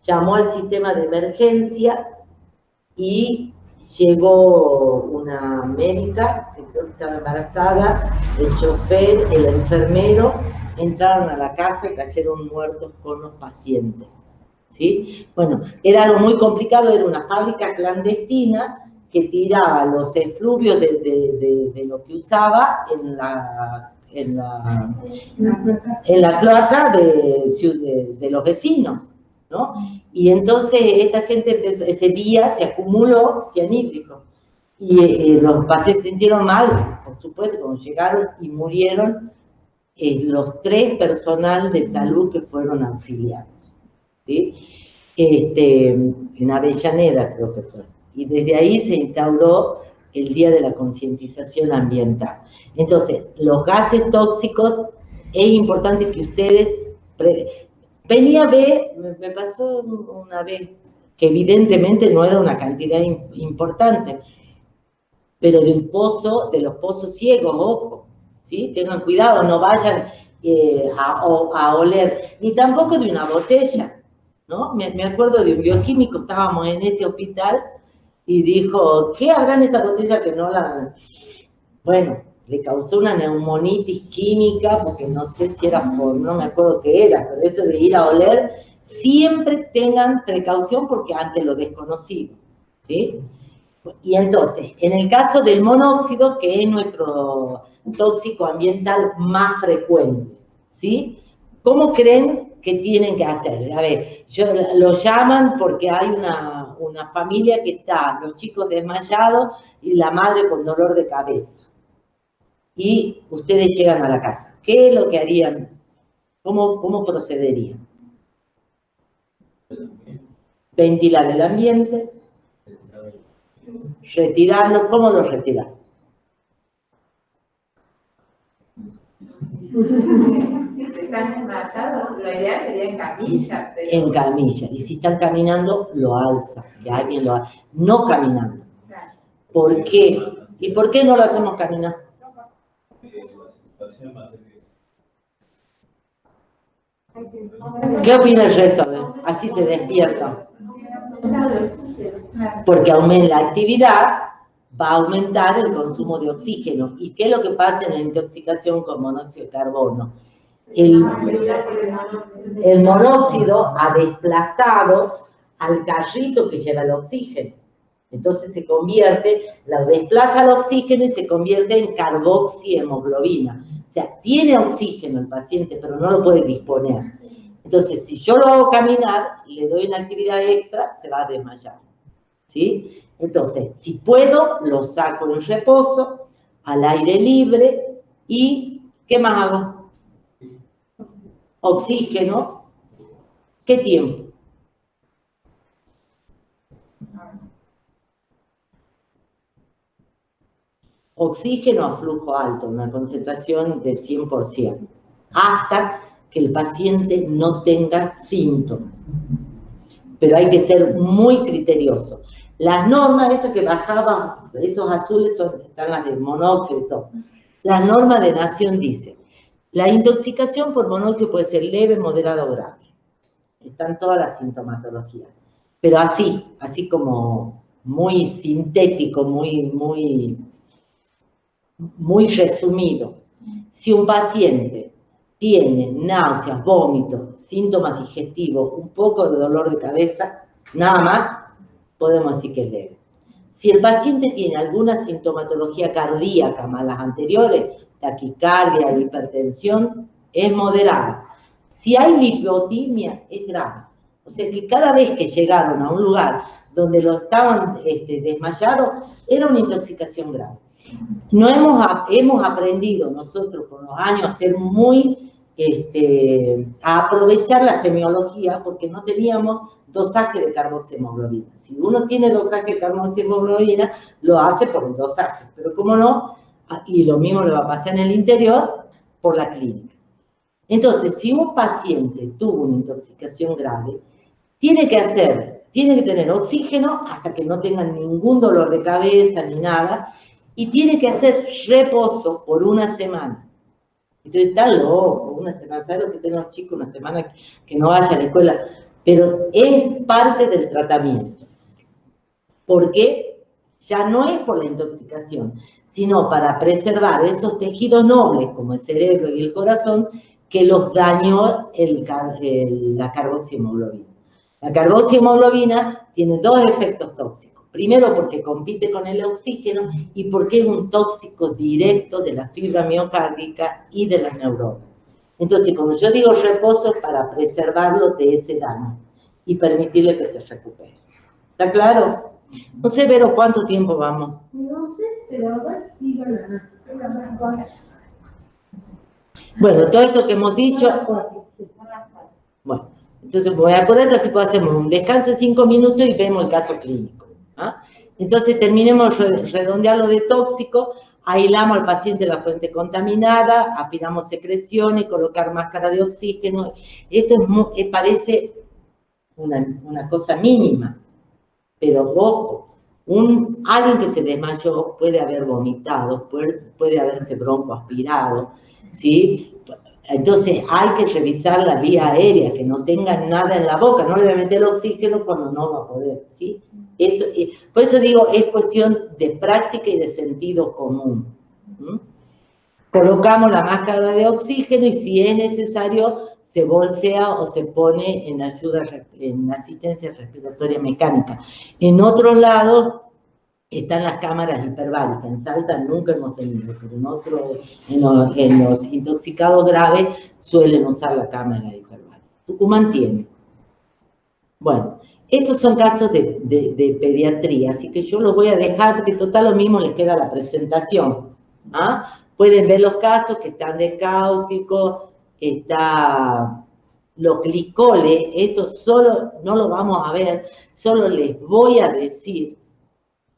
llamó al sistema de emergencia y llegó una médica que creo que estaba embarazada, el chofer, el enfermero, entraron a la casa y cayeron muertos con los pacientes, ¿sí? Bueno, era algo muy complicado, era una fábrica clandestina que tiraba los efluvios de lo que usaba en la cloaca de los vecinos, ¿no? Y entonces esta gente empezó, ese día se acumuló cianhídrico y los pacientes se sintieron mal, por supuesto, cuando llegaron y murieron los 3 personal de salud que fueron auxiliados, ¿sí? En Avellaneda creo que fue. Y desde ahí se instauró el Día de la Concientización Ambiental. Entonces, los gases tóxicos, es importante que ustedes... Venía a ver, me pasó una vez, que evidentemente no era una cantidad importante, pero de los pozos ciegos, ojo, ¿sí? Tengan cuidado, no vayan a oler, ni tampoco de una botella, ¿no? Me acuerdo de un bioquímico, estábamos en este hospital, y dijo, ¿qué habrá en esta botella que no la...? Bueno, le causó una neumonitis química, porque no sé si era no me acuerdo qué era, pero esto de ir a oler, siempre tengan precaución porque ante lo desconocido, ¿sí? Y entonces, en el caso del monóxido, que es nuestro tóxico ambiental más frecuente, ¿sí? ¿Cómo creen que tienen que hacer? A ver, lo llaman porque hay una familia que está, los chicos desmayados y la madre con dolor de cabeza. Y ustedes llegan a la casa. ¿Qué es lo que harían? ¿Cómo procederían? Ventilar el ambiente, retirarlo. ¿Cómo lo retiras? Si están desmayados, lo ideal sería en camilla. Pero... En camilla. Y si están caminando, lo alza. Que alguien lo alza. No caminando. ¿Por qué? ¿Y por qué no lo hacemos caminar? ¿Qué opina el resto? Así se despierta. Porque aumenta la actividad, va a aumentar el consumo de oxígeno. ¿Y qué es lo que pasa en la intoxicación con monóxido de carbono? El monóxido ha desplazado al carrito que lleva el oxígeno. Entonces se convierte, la desplaza el oxígeno y se convierte en carboxihemoglobina. O sea, tiene oxígeno el paciente, pero no lo puede disponer. Entonces, si yo lo hago caminar, le doy una actividad extra, se va a desmayar, ¿sí? Entonces, si puedo, lo saco en reposo, al aire libre, y ¿qué más hago? Oxígeno. ¿Qué tiempo? Oxígeno a flujo alto, una concentración del 100%, hasta que el paciente no tenga síntomas. Pero hay que ser muy criterioso. Las normas, esas que bajaban, esos azules están las de monóxido y todo. La norma de Nación dice, la intoxicación por monóxido puede ser leve, moderada o grave. Están todas las sintomatologías. Pero así como muy sintético, muy resumido. Si un paciente tiene náuseas, vómitos, síntomas digestivos, un poco de dolor de cabeza, nada más, podemos decir que es leve. Si el paciente tiene alguna sintomatología cardíaca más las anteriores, taquicardia, hipertensión, es moderada. Si hay lipotimia, es grave. O sea que cada vez que llegaron a un lugar donde lo estaban desmayados, era una intoxicación grave. No hemos aprendido nosotros con los años a ser a aprovechar la semiología porque no teníamos dosaje de carboxihemoglobina. Si uno tiene dosaje de carboxihemoglobina, lo hace por el dosaje, pero como no, y lo mismo le va a pasar en el interior por la clínica. Entonces, si un paciente tuvo una intoxicación grave, tiene que tener oxígeno hasta que no tenga ningún dolor de cabeza ni nada, y tiene que hacer reposo por una semana. Entonces está loco, una semana, ¿sabes lo que tienen los chicos? Una semana que no vaya a la escuela, pero es parte del tratamiento. ¿Por qué? ya no es por la intoxicación, sino para preservar esos tejidos nobles, como el cerebro y el corazón, que los dañó la carboxihemoglobina. La carboxihemoglobina tiene dos efectos tóxicos. Primero, porque compite con el oxígeno y porque es un tóxico directo de la fibra miocárdica y de las neuronas. Entonces, como yo digo reposo, es para preservarlo de ese daño y permitirle que se recupere. ¿Está claro? No sé, Vero, ¿cuánto tiempo vamos? No sé, pero bueno, digo nada. Bueno, todo esto que hemos dicho... Bueno, entonces voy a poner, así pues hacemos un descanso de 5 minutos y vemos el caso clínico. ¿Ah? Entonces terminemos redondear lo de tóxico, aislamos al paciente de la fuente contaminada, aspiramos secreciones, colocar máscara de oxígeno. Esto parece una cosa mínima, pero ojo, alguien que se desmayó puede haber vomitado, puede haberse broncoaspirado, ¿sí? Entonces hay que revisar la vía aérea, que no tenga nada en la boca, no le va a meter oxígeno cuando no va a poder, ¿sí? Por eso digo, es cuestión de práctica y de sentido común. Colocamos la máscara de oxígeno y si es necesario se bolsea o se pone en asistencia respiratoria mecánica. En otros lados están las cámaras hiperbáricas. En Salta nunca hemos tenido, pero en los intoxicados graves suelen usar la cámara hiperbárica. Tucumán tiene. Bueno, estos son casos de pediatría, así que yo los voy a dejar porque total lo mismo les queda la presentación. ¿Ah? Pueden ver los casos que están de cáutico, está los glicoles, esto solo no lo vamos a ver, solo les voy a decir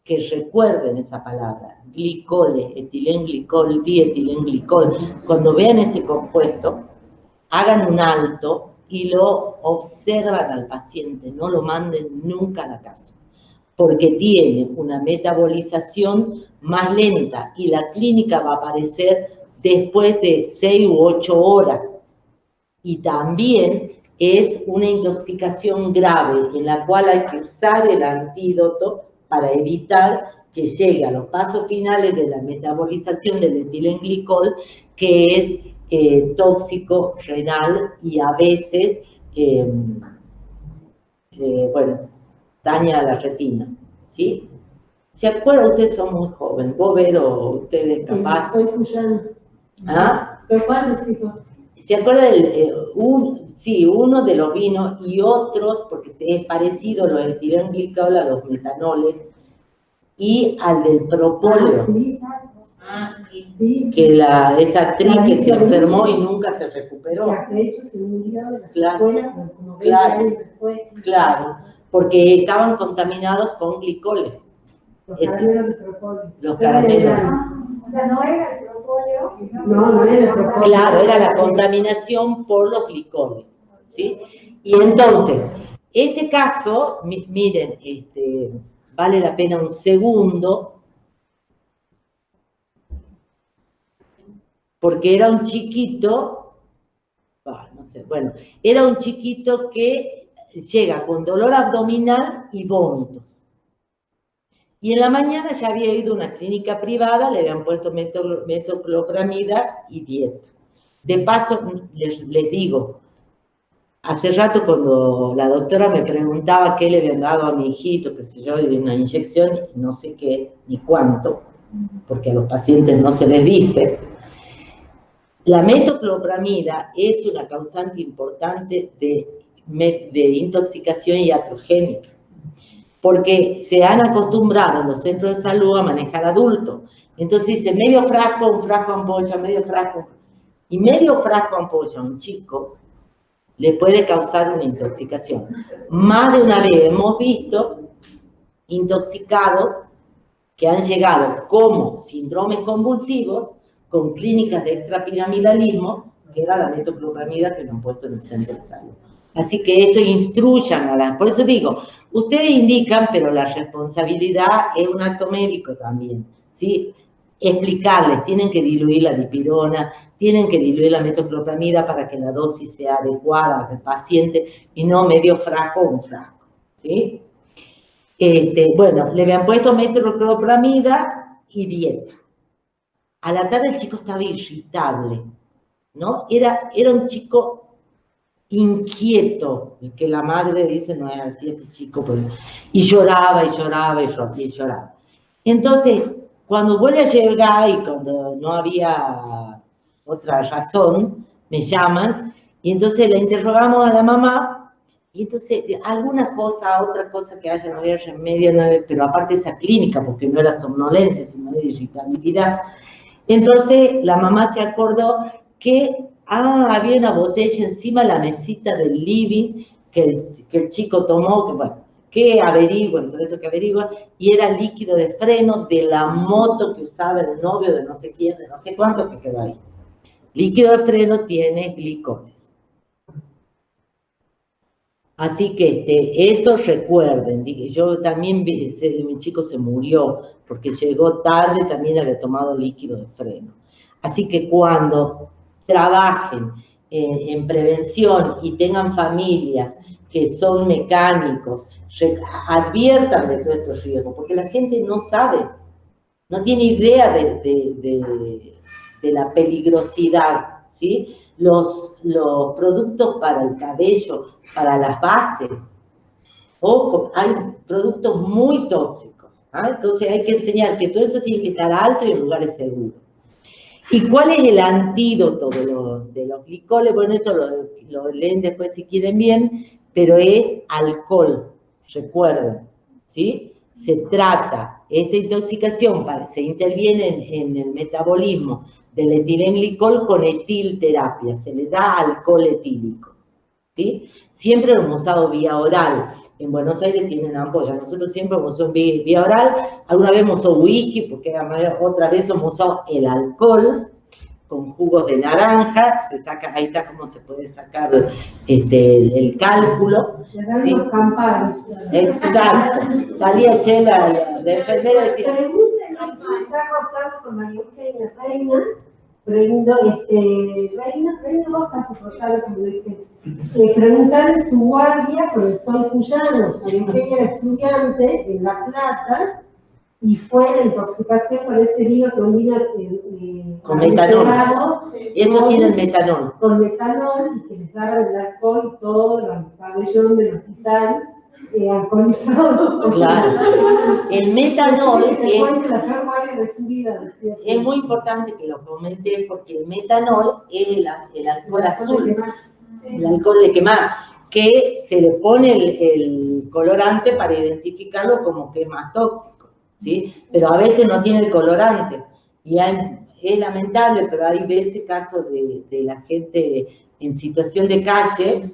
que recuerden esa palabra, glicoles, etilenglicol, dietilenglicol. Cuando vean ese compuesto, hagan un alto y lo observan al paciente, no lo manden nunca a la casa, porque tiene una metabolización más lenta y la clínica va a aparecer después de 6 u 8 horas. Y también es una intoxicación grave en la cual hay que usar el antídoto para evitar que llegue a los pasos finales de la metabolización del etilenglicol, que es tóxico renal y a veces, bueno, daña la retina, ¿sí? ¿Se acuerdan? Ustedes son muy jóvenes, vos, Vero, ustedes capaz... Estoy escuchando. ¿Ah? ¿Cuál, chicos? ¿Se acuerdan? Sí, uno de los vinos y otros, porque es parecido los etilenglicol a los metanoles y al del propóleo. Sí. Que esa actriz que se enfermó y nunca se recuperó. De hecho, se murió de la Claro, escuela como 20 años después. Claro, porque estaban contaminados con glicoles. Los caramelos de propóleo. Los caramelos. O sea, no era el propóleo, sino no era el propóleo. Claro, era la contaminación por los glicoles, ¿sí? Y entonces, este caso, miren, vale la pena un segundo, porque era un chiquito, no sé, bueno, era un chiquito que llega con dolor abdominal y vómitos. Y en la mañana ya había ido a una clínica privada, le habían puesto metoclopramida y dieta. De paso, les digo, hace rato cuando la doctora me preguntaba qué le habían dado a mi hijito, qué sé yo, de una inyección, no sé qué, ni cuánto, porque a los pacientes no se les dice. La metoclopramida es una causante importante de intoxicación iatrogénica, porque se han acostumbrado en los centros de salud a manejar adultos. Entonces dice medio frasco, un frasco ampolla, medio frasco. Y medio frasco ampolla a un chico le puede causar una intoxicación. Más de una vez hemos visto intoxicados que han llegado como síndromes convulsivos con clínicas de extrapiramidalismo, que era la metoclopramida que nos han puesto en el centro de salud. Así que esto instruyan a las... Por eso digo, ustedes indican, pero la responsabilidad es un acto médico también, ¿sí? Explicarles, tienen que diluir la dipirona, tienen que diluir la metoclopramida para que la dosis sea adecuada al paciente y no medio frasco o un frasco, ¿sí? Bueno, le habían puesto metoclopramida y dieta. A la tarde el chico estaba irritable, ¿no? Era un chico inquieto, que la madre dice, no es así este chico, pues, y lloraba, y lloraba, y lloraba. Entonces, cuando vuelve a llegar y cuando no había otra razón, me llaman, y entonces le interrogamos a la mamá, y entonces alguna cosa, otra cosa que haya, no había remedio, pero aparte esa clínica, porque no era somnolencia, sino de irritabilidad. Entonces la mamá se acordó que había una botella encima de la mesita del living que el chico tomó, que bueno, que averigua, todo esto que averigua, y era líquido de freno de la moto que usaba el novio de no sé quién, de no sé cuánto, que quedó ahí. Líquido de freno tiene glicones. Así que eso recuerden, yo también vi, un chico se murió porque llegó tarde, también había tomado líquido de freno. Así que cuando trabajen en prevención y tengan familias que son mecánicos, adviertan de todos estos riesgos, porque la gente no sabe, no tiene idea de la peligrosidad, ¿sí? Los productos para el cabello, para las bases, ojo, hay productos muy tóxicos, ¿ah? Entonces hay que enseñar que todo eso tiene que estar alto y en lugares seguros. ¿Y cuál es el antídoto de los glicoles? Bueno, esto lo leen después si quieren bien, pero es alcohol, recuerden, ¿sí? Se trata, esta intoxicación se interviene en el metabolismo del etilenglicol con etilterapia, se le da alcohol etílico, ¿sí? Siempre lo hemos usado vía oral. En Buenos Aires tienen ampollas, nosotros siempre hemos usado vía oral, alguna vez hemos usado whisky, porque otra vez hemos usado el alcohol con jugos de naranja, se saca, ahí está cómo se puede sacar el cálculo. ¿Sí? Exacto, salía Chela, la enfermera decía... Preguntarle su guardia, profesor Cuyano, Eugenia era estudiante en La Plata, y fue la intoxicación por ese vino con vino con metanol. Eso tiene el metanol. Con metanol, y que les daban el alcohol y todo, el pabellón del hospital, alcoholizado. Claro. El metanol es muy importante que lo comentes, porque el metanol es el alcohol azul, el alcohol de quemar, que se le pone el colorante para identificarlo como que es más tóxico, ¿sí? Pero a veces no tiene el colorante, y es lamentable, pero hay veces casos de la gente en situación de calle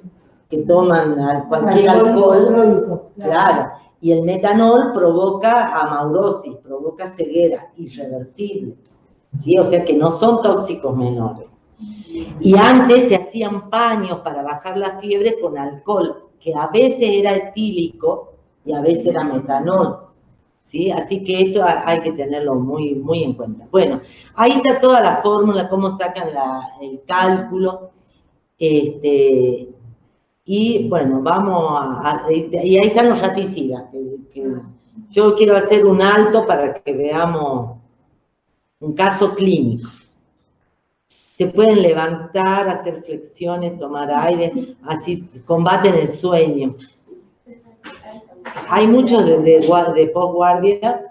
que toman cualquier alcohol, claro, y el metanol provoca amaurosis, provoca ceguera irreversible, ¿sí? O sea que no son tóxicos menores. Y antes se hacían paños para bajar la fiebre con alcohol, que a veces era etílico y a veces era metanol, ¿sí? Así que esto hay que tenerlo muy, muy en cuenta. Bueno, ahí está toda la fórmula, cómo sacan el cálculo, y bueno, y ahí están los raticidas, que yo quiero hacer un alto para que veamos un caso clínico. Se pueden levantar, hacer flexiones, tomar aire, así combaten el sueño. Hay muchos de postguardia.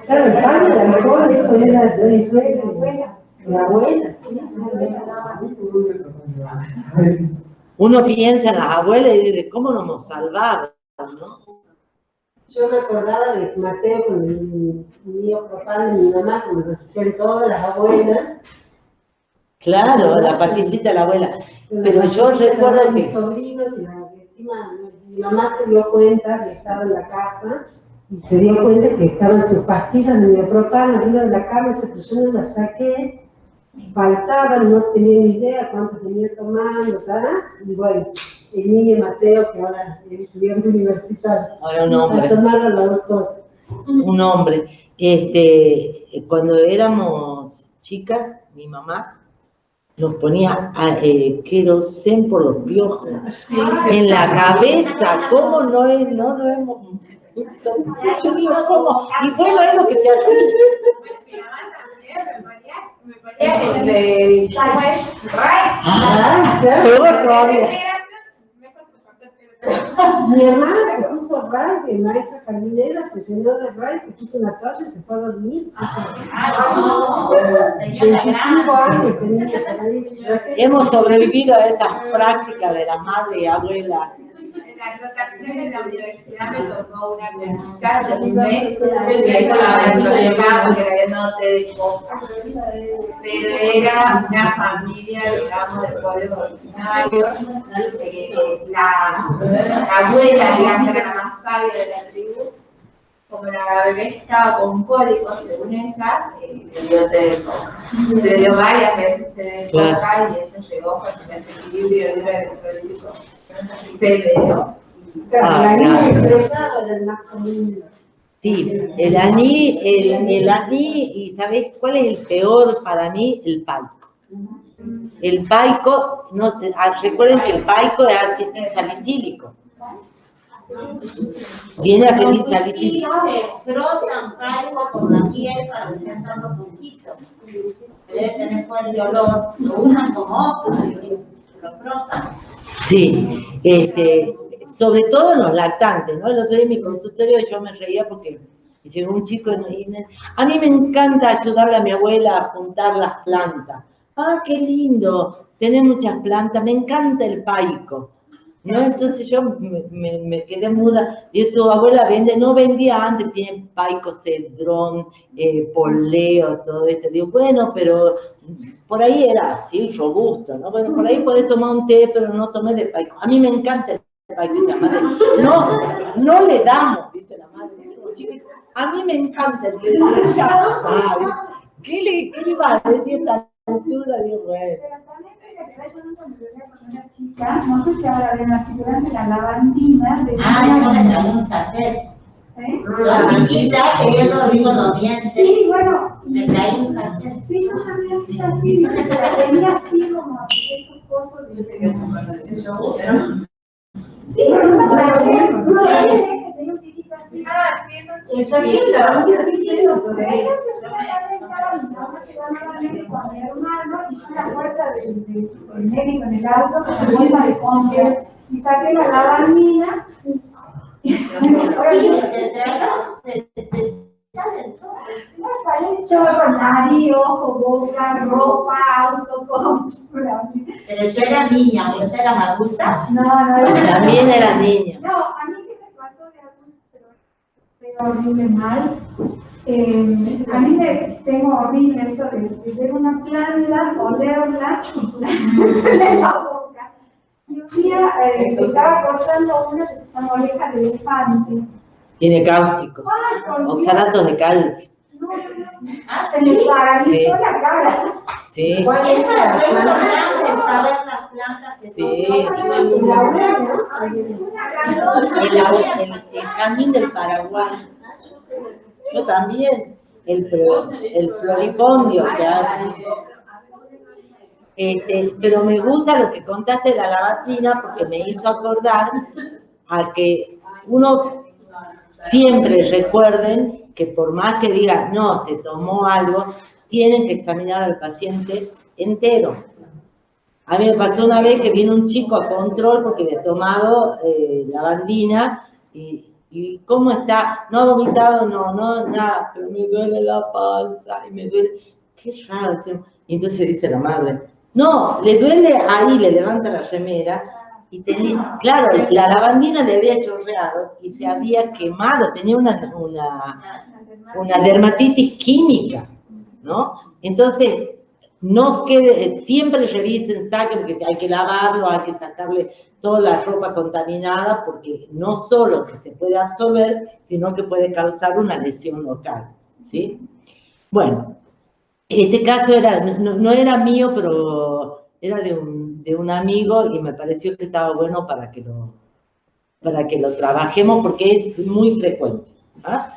Claro, el pan de alcohol, eso era de la abuela, sí. Uno piensa en las abuelas y dice, ¿cómo nos hemos salvado? ¿No? Yo me acordaba de Mateo con el mío papá de mi mamá, como lo hacían todas las abuelas. Claro, la pastillita de la abuela. Pero yo recuerdo que... Mi sobrino, que encima mi mamá se dio cuenta que estaba en la casa, y se dio cuenta que estaban sus pastillas de miopropán arriba de la cama, pero yo no las saqué, faltaban, no tenía ni idea cuánto tenía tomando, ¿verdad? Y bueno, el niño Mateo, que ahora es estudiante universitario, Ahora un hombre. a llamarlo a la doctora. Un hombre. Cuando éramos chicas, mi mamá nos ponía querosén por los piojos en la cabeza. ¿Cómo no hemos visto? Yo digo, ¿cómo? Y bueno, es lo que se hace. Mi mamá también me ponía el de, ¿cómo es? Ray. Ah, peor todavía. Mi hermana se puso ray de maestra jardinera, se llenó de ray, se puso una toalla y se fue a dormir. No, señora 25 grande. años tenía por ahí. Hemos sobrevivido a esas prácticas de la madre y abuela. En las rotaciones de la universidad me tocó una muchacha de un mes, y ahí estaba el problema porque le habían dado té de coca. Pero era una familia, digamos, de pueblos originarios. La abuela, digamos, era la más sabia de la tribu. Como la bebé estaba con cólicos, según ella, le dio té de coca. Le dio varias veces té de coca y ella llegó con el desequilibrio electrolítico severo. Claro, la niña estrellada era el más común. Sí, el aní, y ¿sabés cuál es el peor para mí? El paico. El paico, recuerden que el paico es salicílico. Tiene salicílico. Se frotan algo con la piel para que sean los poquitos. Debe tener fuerte olor, lo usan como otro, lo frotan. Sí, sobre todo en los lactantes, ¿no? El otro día en mi consultorio yo me reía porque llegó un chico y a mí me encanta ayudarle a mi abuela a juntar las plantas. Ah, qué lindo, tener muchas plantas, me encanta el paico, ¿no? Entonces yo me quedé muda. Y tu abuela no vendía antes, tiene paico, cedrón, poleo, todo esto. Digo, bueno, pero por ahí era así, robusto, ¿no? Bueno, por ahí podés tomar un té, pero no tomé de paico. A mí me encanta el paico, dice la madre. No le damos, dice la madre. A mí me encanta el té. ¿Qué le va a decir esa altura? Digo, bueno. Pero también yo no cuando vivía con una chica, no sé si ahora ven así, durante la lavandina de Eso me traía un taller. La chiquita queriendo dormir con los dientes. Sí, bueno. Me traía un taller. Sí, yo también hacía así, la tenía así como esos cosas de... Sí, pero no pasa nada. Tú lo ves que tenía un piquito así. Ah, sí, El piquito, un piquito. Pero ella se fue a la ventana y vamos a llegar nuevamente con mi hermano y fue a la puerta del médico en el auto con la bolsa de compra y saqué la lavandina. No sale chorro, nariz, ojo, boca, ropa, auto, compra. Pero yo era niña, ¿vos eras adulta? No, También era niña. No, a mí que me pasó de adulto, pero horrible mal. A mí me tengo horrible esto de ver una planta, olerla y ponerle en la boca. Y un día estaba cortando una que se llama oreja de elefante. Tiene cáusticos, Ay, por Dios. oxalatos de calcio. No, se me paralizó Sí. la cara. Sí. Igual es la planta, saber las plantas que Sí. son. Y la oreja, ¿no? El jazmín del Paraguay. Yo también. El floripondio que hace. Pero me gusta lo que contaste de la lavandina porque me hizo acordar a que uno siempre recuerden que por más que diga, no, se tomó algo, tienen que examinar al paciente entero. A mí me pasó una vez que vino un chico a control porque había tomado lavandina y ¿cómo está? No ha vomitado, no, nada, pero me duele la panza y me duele. Qué raro. Y entonces dice la madre, no, le duele ahí, le levanta la remera y tenía, claro, la lavandina le había chorreado y se había quemado, tenía una dermatitis química, ¿no? Entonces, no quede, siempre revisen, saquen, porque hay que lavarlo, hay que sacarle toda la ropa contaminada, porque no solo que se puede absorber, sino que puede causar una lesión local, ¿sí? Bueno, Este caso era, no era mío, pero era de un amigo y me pareció que estaba bueno para que lo trabajemos porque es muy frecuente. ¿Ah?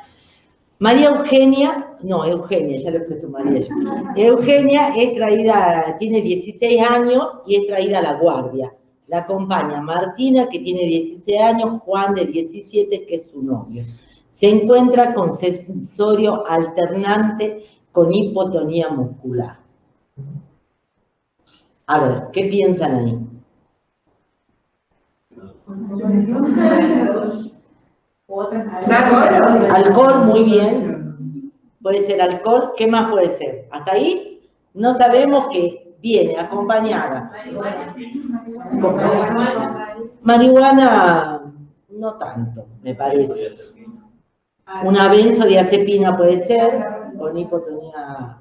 María Eugenia, no, Eugenia, ya le he puesto María. Eugenia es traída, tiene 16 años y es traída a la guardia. La acompaña Martina, que tiene 16 años, Juan, de 17, que es su novio. Se encuentra con sensorio alternante con hipotonía muscular. A ver, ¿qué piensan ahí? Alcohol, muy bien. Puede ser alcohol, ¿qué más puede ser? Hasta ahí no sabemos que viene acompañada. Marihuana, no tanto, me parece. Una benzodiazepina puede ser, con hipotonía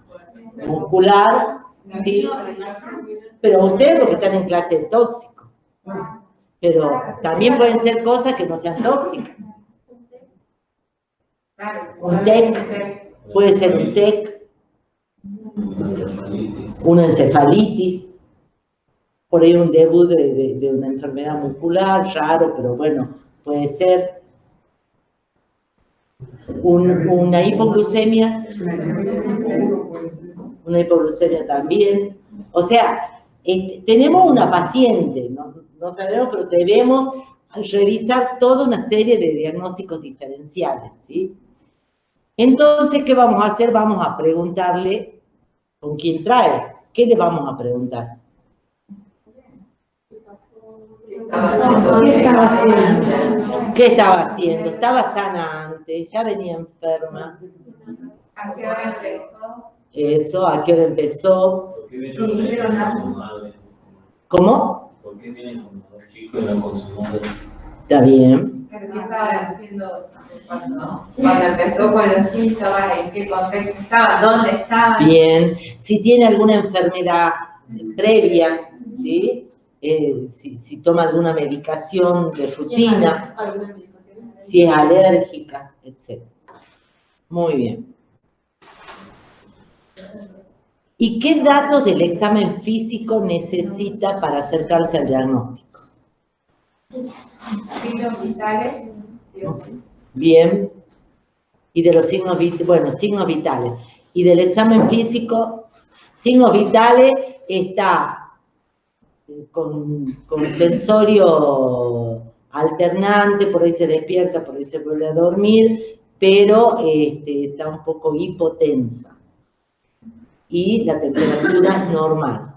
muscular, sí. Pero ustedes porque están en clase de tóxico. Pero también pueden ser cosas que no sean tóxicas. Un TEC, puede ser un TEC, una encefalitis, por ahí un debut de una enfermedad muscular, raro, pero bueno, puede ser una hipoglucemia, también. O sea, tenemos una paciente, no sabemos, pero debemos revisar toda una serie de diagnósticos diferenciales, ¿sí? Entonces, ¿qué vamos a hacer? Vamos a preguntarle con quién trae. ¿Qué le vamos a preguntar? ¿Qué estaba haciendo? Estaba sana antes, ya venía enferma. ¿A qué hora empezó? Eso, ¿a qué hora empezó? ¿Por qué viene con su madre? ¿Cómo? ¿Por qué viene con los chicos y no con su madre? Está bien. ¿Qué estaba haciendo cuando empezó con los síntomas? ¿En qué contexto estaba? ¿Dónde estaba? Bien. Si tiene alguna enfermedad previa, ¿sí? Si toma alguna medicación de rutina, si es alérgica, etc. Muy bien. ¿Y qué datos del examen físico necesita para acercarse al diagnóstico? Signos vitales. Bien. Y de los signos vitales, bueno, signos vitales. Y del examen físico, signos vitales está con sensorio alternante, por ahí se despierta, por ahí se vuelve a dormir, pero está un poco hipotensa. Y la temperatura normal.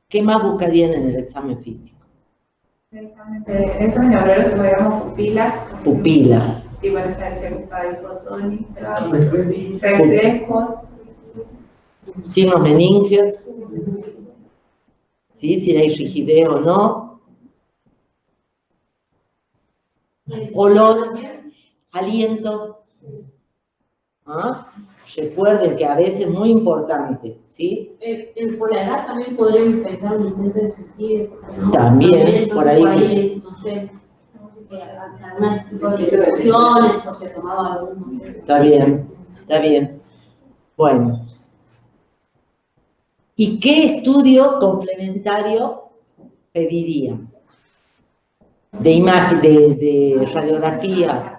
¿Qué más buscarían en el examen físico? Esos neurólogos llamamos pupilas. Pupilas. Sí, bueno, ya se gusta el hipotónico, reflejos. Signos meningios. ¿Sí? Si hay rigidez o no. Olor, aliento. ¿Ah? Recuerden que a veces es muy importante, ¿sí? Por la edad también podríamos pensar un intento de suicidio. ¿No? También por ahí. No sé, algún tipo de situaciones, o se tomaba algún, no sé. Está bien, está bien. Bueno. ¿Y qué estudio complementario pediría? De imagen, de radiografía.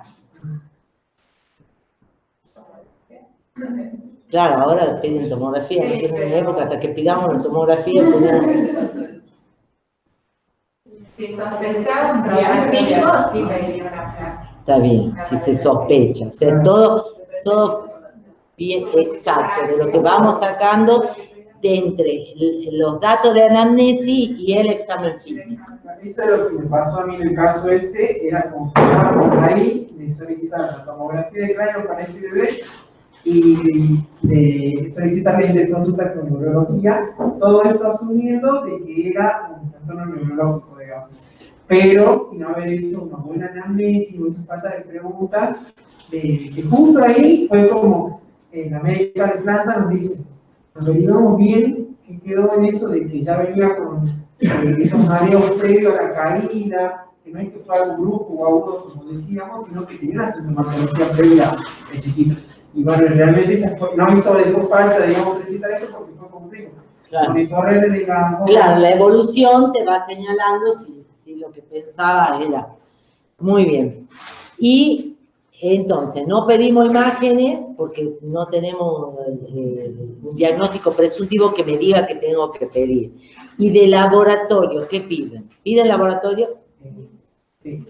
Claro, ahora piden tomografía, no tienen época, hasta que pidamos la tomografía tenemos... Si sospechaba un diagnóstico, sí pediría una placa. Está bien, si se sospecha. O sea, todo bien exacto, de lo que vamos sacando de entre los datos de anamnesis y el examen físico. Eso es lo que me pasó a mí en el caso era como que estábamos ahí, de solicitar la tomografía de cráneo para ese bebé y de solicitarle interconsulta con neurología, todo esto asumiendo de que era un trastorno neurológico, digamos. Pero sin haber hecho una buena anamnesis o esa falta de preguntas, que justo ahí fue como la médica de planta nos dice, averiguamos bien que quedó en eso de que ya venía con esos mareos previos a la caída, que no es que fue algo brusco o agudo, como decíamos, sino que tenía una sintomatología previa de chiquito. Y bueno, realmente no hizo falta, digamos, solicitar esto porque fue como digo. Claro. Correr, digamos. Claro, la evolución te va señalando si lo que pensaba era. Muy bien. Y entonces, no pedimos imágenes porque no tenemos un diagnóstico presuntivo que me diga que tengo que pedir. Y de laboratorio, ¿qué piden? ¿Piden laboratorio? Sí.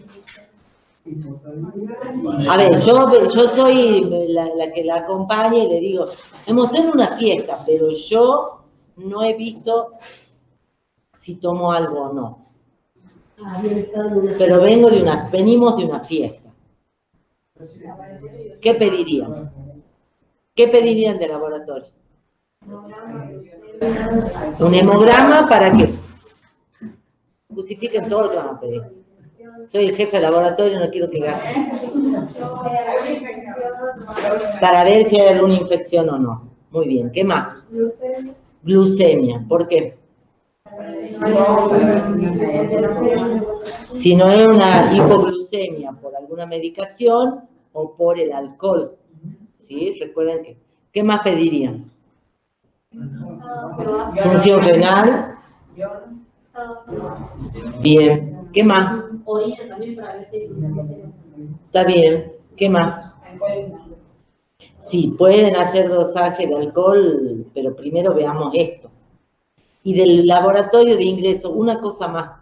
A ver, yo soy la que la acompaña y le digo, me mostré en una fiesta, pero yo no he visto si tomo algo o no. Pero venimos de una fiesta. ¿Qué pedirían? ¿Qué pedirían de laboratorio? ¿Un hemograma para qué? Justifiquen todo lo que van a pedir. Soy el jefe de laboratorio, no quiero que gasten. Para ver si hay alguna infección o no. Muy bien, ¿qué más? Glucemia, ¿por qué? Si no es una hipoglucemia por alguna medicación o por el alcohol, ¿sí? Recuerden que, ¿qué más pedirían? Función renal. Bien, ¿qué más? Orina también para ver si es Está bien, ¿qué más? Sí, pueden hacer dosaje de alcohol, pero primero veamos esto. Y del laboratorio de ingreso, una cosa más.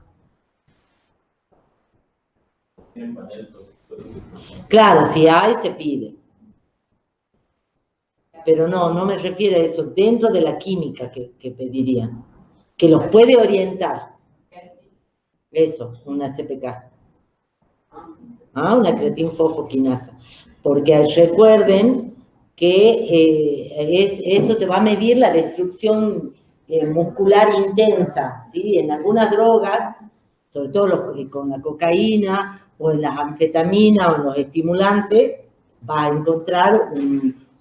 Claro, si hay, se pide. Pero no me refiero a eso, dentro de la química que pedirían, que los puede orientar. Eso, una CPK. Una creatinfosfoquinasa. Porque recuerden que esto te va a medir la destrucción muscular intensa, ¿sí? En algunas drogas, sobre todo con la cocaína, o en las anfetaminas, o en los estimulantes, va a encontrar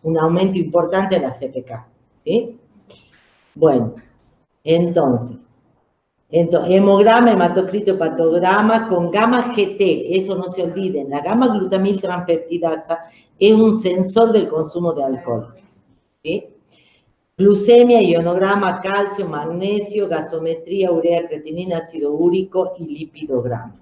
un aumento importante en la CPK, ¿sí? Bueno, entonces, hemograma, hematocrito, hepatograma con gamma GT, eso no se olviden, la gamma glutamil transpeptidasa es un sensor del consumo de alcohol, ¿sí? Glucemia, ionograma, calcio, magnesio, gasometría, urea, creatinina, ácido úrico y lipidograma.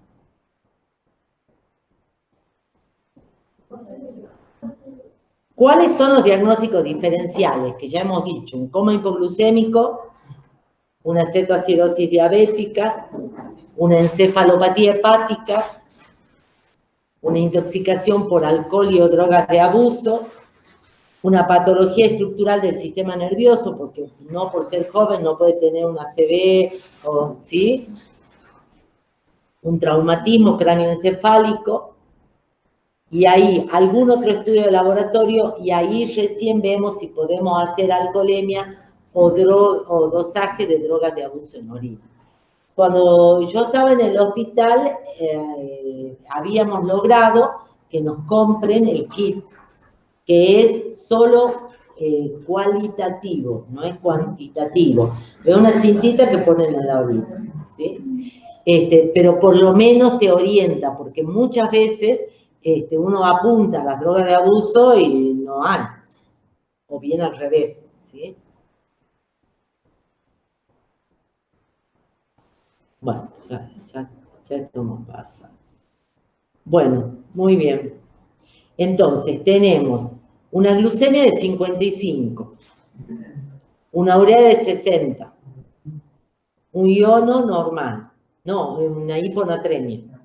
¿Cuáles son los diagnósticos diferenciales? Que ya hemos dicho, un coma hipoglucémico, una cetoacidosis diabética, una encefalopatía hepática, una intoxicación por alcohol y o drogas de abuso, una patología estructural del sistema nervioso, porque no por ser joven no puede tener una ACV, ¿sí? Un traumatismo cráneoencefálico, y ahí algún otro estudio de laboratorio, y ahí recién vemos si podemos hacer alcoholemia o dosaje de drogas de abuso en orina. Cuando yo estaba en el hospital, habíamos logrado que nos compren el kit, que es solo cualitativo, no es cuantitativo. Es una cintita que ponen en la orina, ¿sí? Pero por lo menos te orienta, porque muchas veces uno apunta a las drogas de abuso y no hay, o bien al revés, ¿sí? Bueno, ya esto me pasa. Bueno, muy bien. Entonces, tenemos una glucemia de 55, una urea de 60, un iono normal, no, una hiponatremia,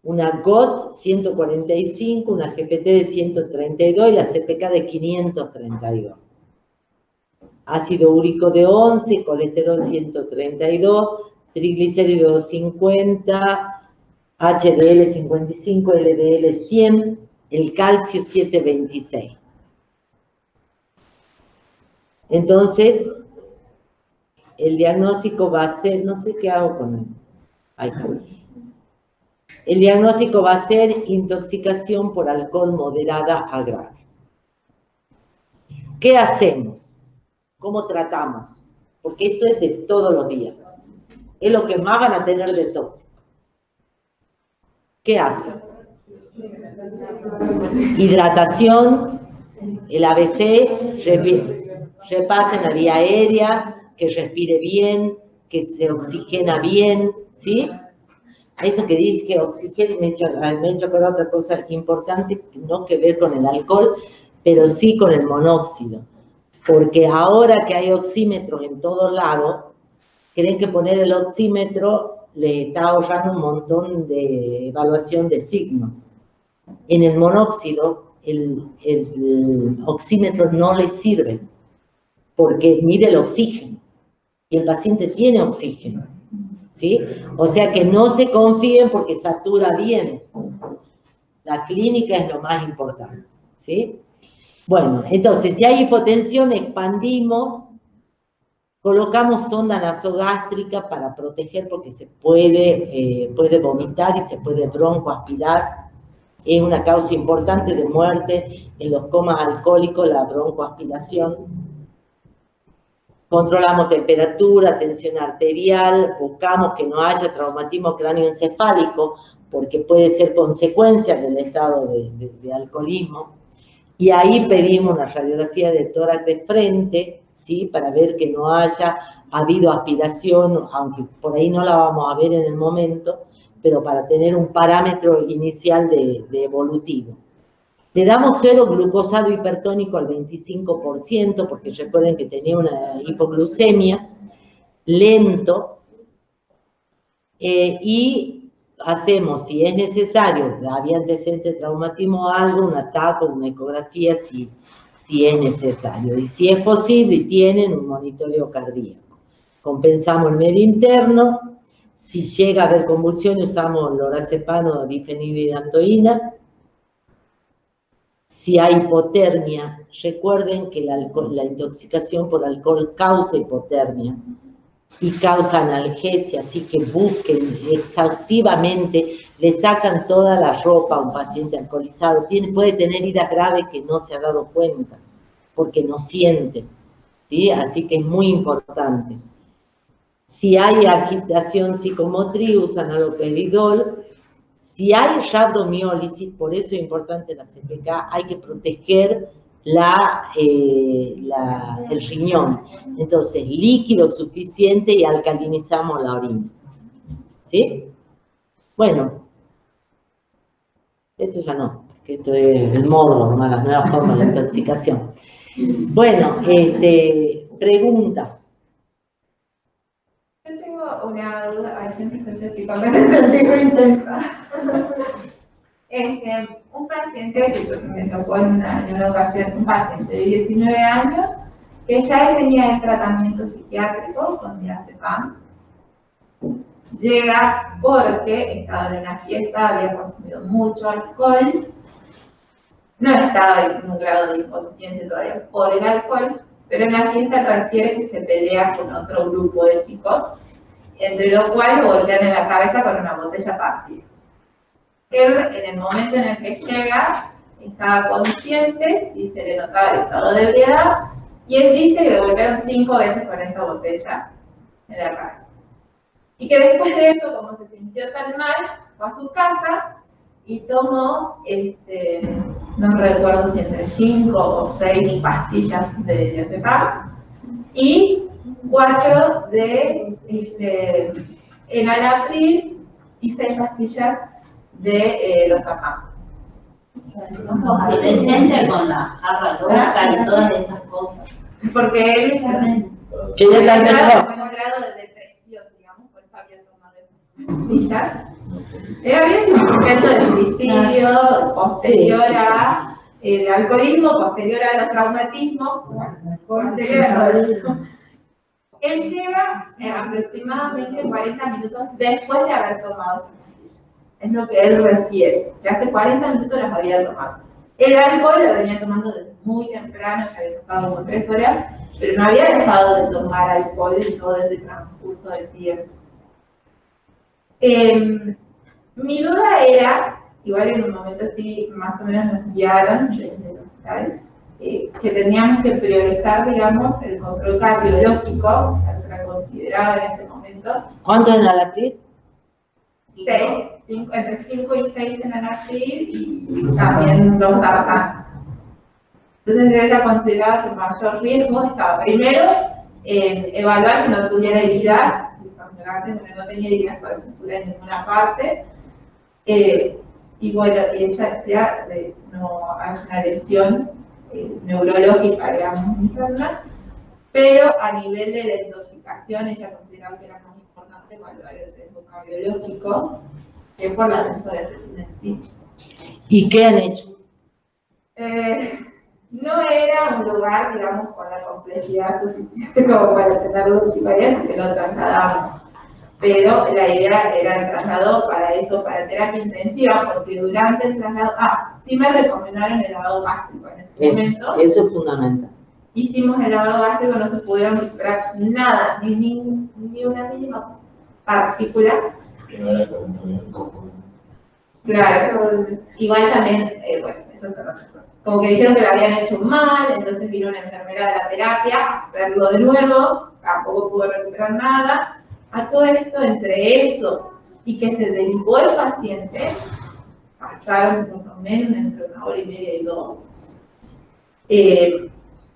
una GOT 145, una GPT de 132 y la CPK de 532. Ácido úrico de 11, colesterol 132, triglicéridos 50, HDL 55, LDL 100, el calcio 726. Entonces, el diagnóstico va a ser, no sé qué hago con él. Ahí está. El diagnóstico va a ser intoxicación por alcohol moderada a grave. ¿Qué hacemos? ¿Cómo tratamos? Porque esto es de todos los días. Es lo que más van a tener de tóxico. ¿Qué hacen? Hidratación, el ABC, repasen la vía aérea, que respire bien, que se oxigena bien, ¿sí? Eso que dije, oxígeno, me he hecho acordar otra cosa importante, no que ver con el alcohol, pero sí con el monóxido. Porque ahora que hay oxímetros en todos lados, creen que poner el oxímetro le está ahorrando un montón de evaluación de signos. En el monóxido, el oxímetro no le sirve, porque mide el oxígeno, y el paciente tiene oxígeno, ¿sí? O sea que no se confíen porque satura bien. La clínica es lo más importante, ¿sí? Bueno, entonces, si hay hipotensión, expandimos, colocamos sonda nasogástrica para proteger porque se puede vomitar y se puede broncoaspirar. Es una causa importante de muerte en los comas alcohólicos, la broncoaspiración. Controlamos temperatura, tensión arterial, buscamos que no haya traumatismo cráneoencefálico, porque puede ser consecuencia del estado de alcoholismo. Y ahí pedimos una radiografía de tórax de frente, ¿sí? Para ver que no haya habido aspiración, aunque por ahí no la vamos a ver en el momento, pero para tener un parámetro inicial de evolutivo. Le damos suero glucosado hipertónico al 25%, porque recuerden que tenía una hipoglucemia, lento, y hacemos, si es necesario, había antecedente de traumatismo o algo, un ataque o una ecografía si es necesario. Y si es posible y tienen, un monitoreo cardíaco. Compensamos el medio interno. Si llega a haber convulsiones, usamos lorazepam o difenhidramina. Si hay hipotermia, recuerden que la intoxicación por alcohol causa hipotermia y causa analgesia, así que busquen exhaustivamente, le sacan toda la ropa a un paciente alcoholizado, puede tener heridas graves que no se ha dado cuenta, porque no siente, ¿sí? Así que es muy importante. Si hay agitación psicomotriz, usan haloperidol. Si hay rhabdomiólisis, por eso es importante la CPK, hay que proteger el riñón. Entonces, líquido suficiente y alcalinizamos la orina. ¿Sí? Bueno, esto ya no, que esto es el morbo, nomás las nuevas formas de intoxicación. Bueno, preguntas. Yo tengo una duda, ay, siempre estoy sentido intensa. Un paciente que me tocó en una ocasión, un paciente de 19 años, que ya tenía el tratamiento psiquiátrico con diazepam, llega porque estaba en una fiesta, había consumido mucho alcohol, no estaba en un grado de inconsciencia todavía por el alcohol, pero en la fiesta refiere que se pelea con otro grupo de chicos, entre lo cual lo golpean en la cabeza con una botella partida. Él, en el momento en el que llega, estaba consciente y se le notaba el estado de ebriedad, y él dice que lo golpearon 5 veces con esta botella en la cabeza. Y que después de eso, como se sintió tan mal, fue a su casa y tomó, no recuerdo si entre 5 o 6 pastillas de diazepam y 4 de enalapril y 6 pastillas de losartán. Adolescente con la jarra loca y todas estas cosas. Porque él Que ya está mejor. en un grado de depresión, digamos, por eso había tomado pastillas. Era bien sufrimiento de suicidio posterior a el alcoholismo, posterior a los traumatismos, posterior a todo. Él llega aproximadamente 40 minutos después de haber tomado. Es lo que él refiere, que hace 40 minutos las había tomado. El alcohol lo venía tomando desde muy temprano, ya había estado como 3 horas, pero no había dejado de tomar alcohol en todo ese transcurso del tiempo. Mi duda era, igual en un momento sí, más o menos nos guiaron desde el hospital, que teníamos que priorizar, digamos, el control cardiológico, que era considerado en ese momento. ¿Cuánto en enalapril? entre 5 y 6 en Anafil y también 2 sartán. Entonces ella consideraba que el mayor riesgo estaba primero en evaluar que no tuviera heridas, que no tenía heridas para sutura en ninguna parte, y bueno, ella decía de no hay una lesión neurológica, digamos, interna, pero a nivel de la intoxicación ella consideraba que era más importante evaluar el riesgo cardiológico que por la benzodiazepina en sí. ¿Y qué han hecho? No era un lugar, digamos, con la complejidad suficiente como para tenerlo en psicoanalista, que lo trasladamos. Pero la idea era el traslado para eso, para terapia intensiva, porque durante el traslado, sí me recomendaron el lavado gástrico en ese momento. Eso es fundamental. Hicimos el lavado gástrico, no se pudieron recuperar nada, ni una mínima partícula. Que no era como Claro, igual también, bueno, eso se resolvió. Como que dijeron que lo habían hecho mal, entonces vino una enfermera de la terapia a hacerlo de nuevo, tampoco pudo recuperar nada. A todo esto, entre eso y que se derivó el paciente, pasaron por lo menos entre 1 hora y media y 2,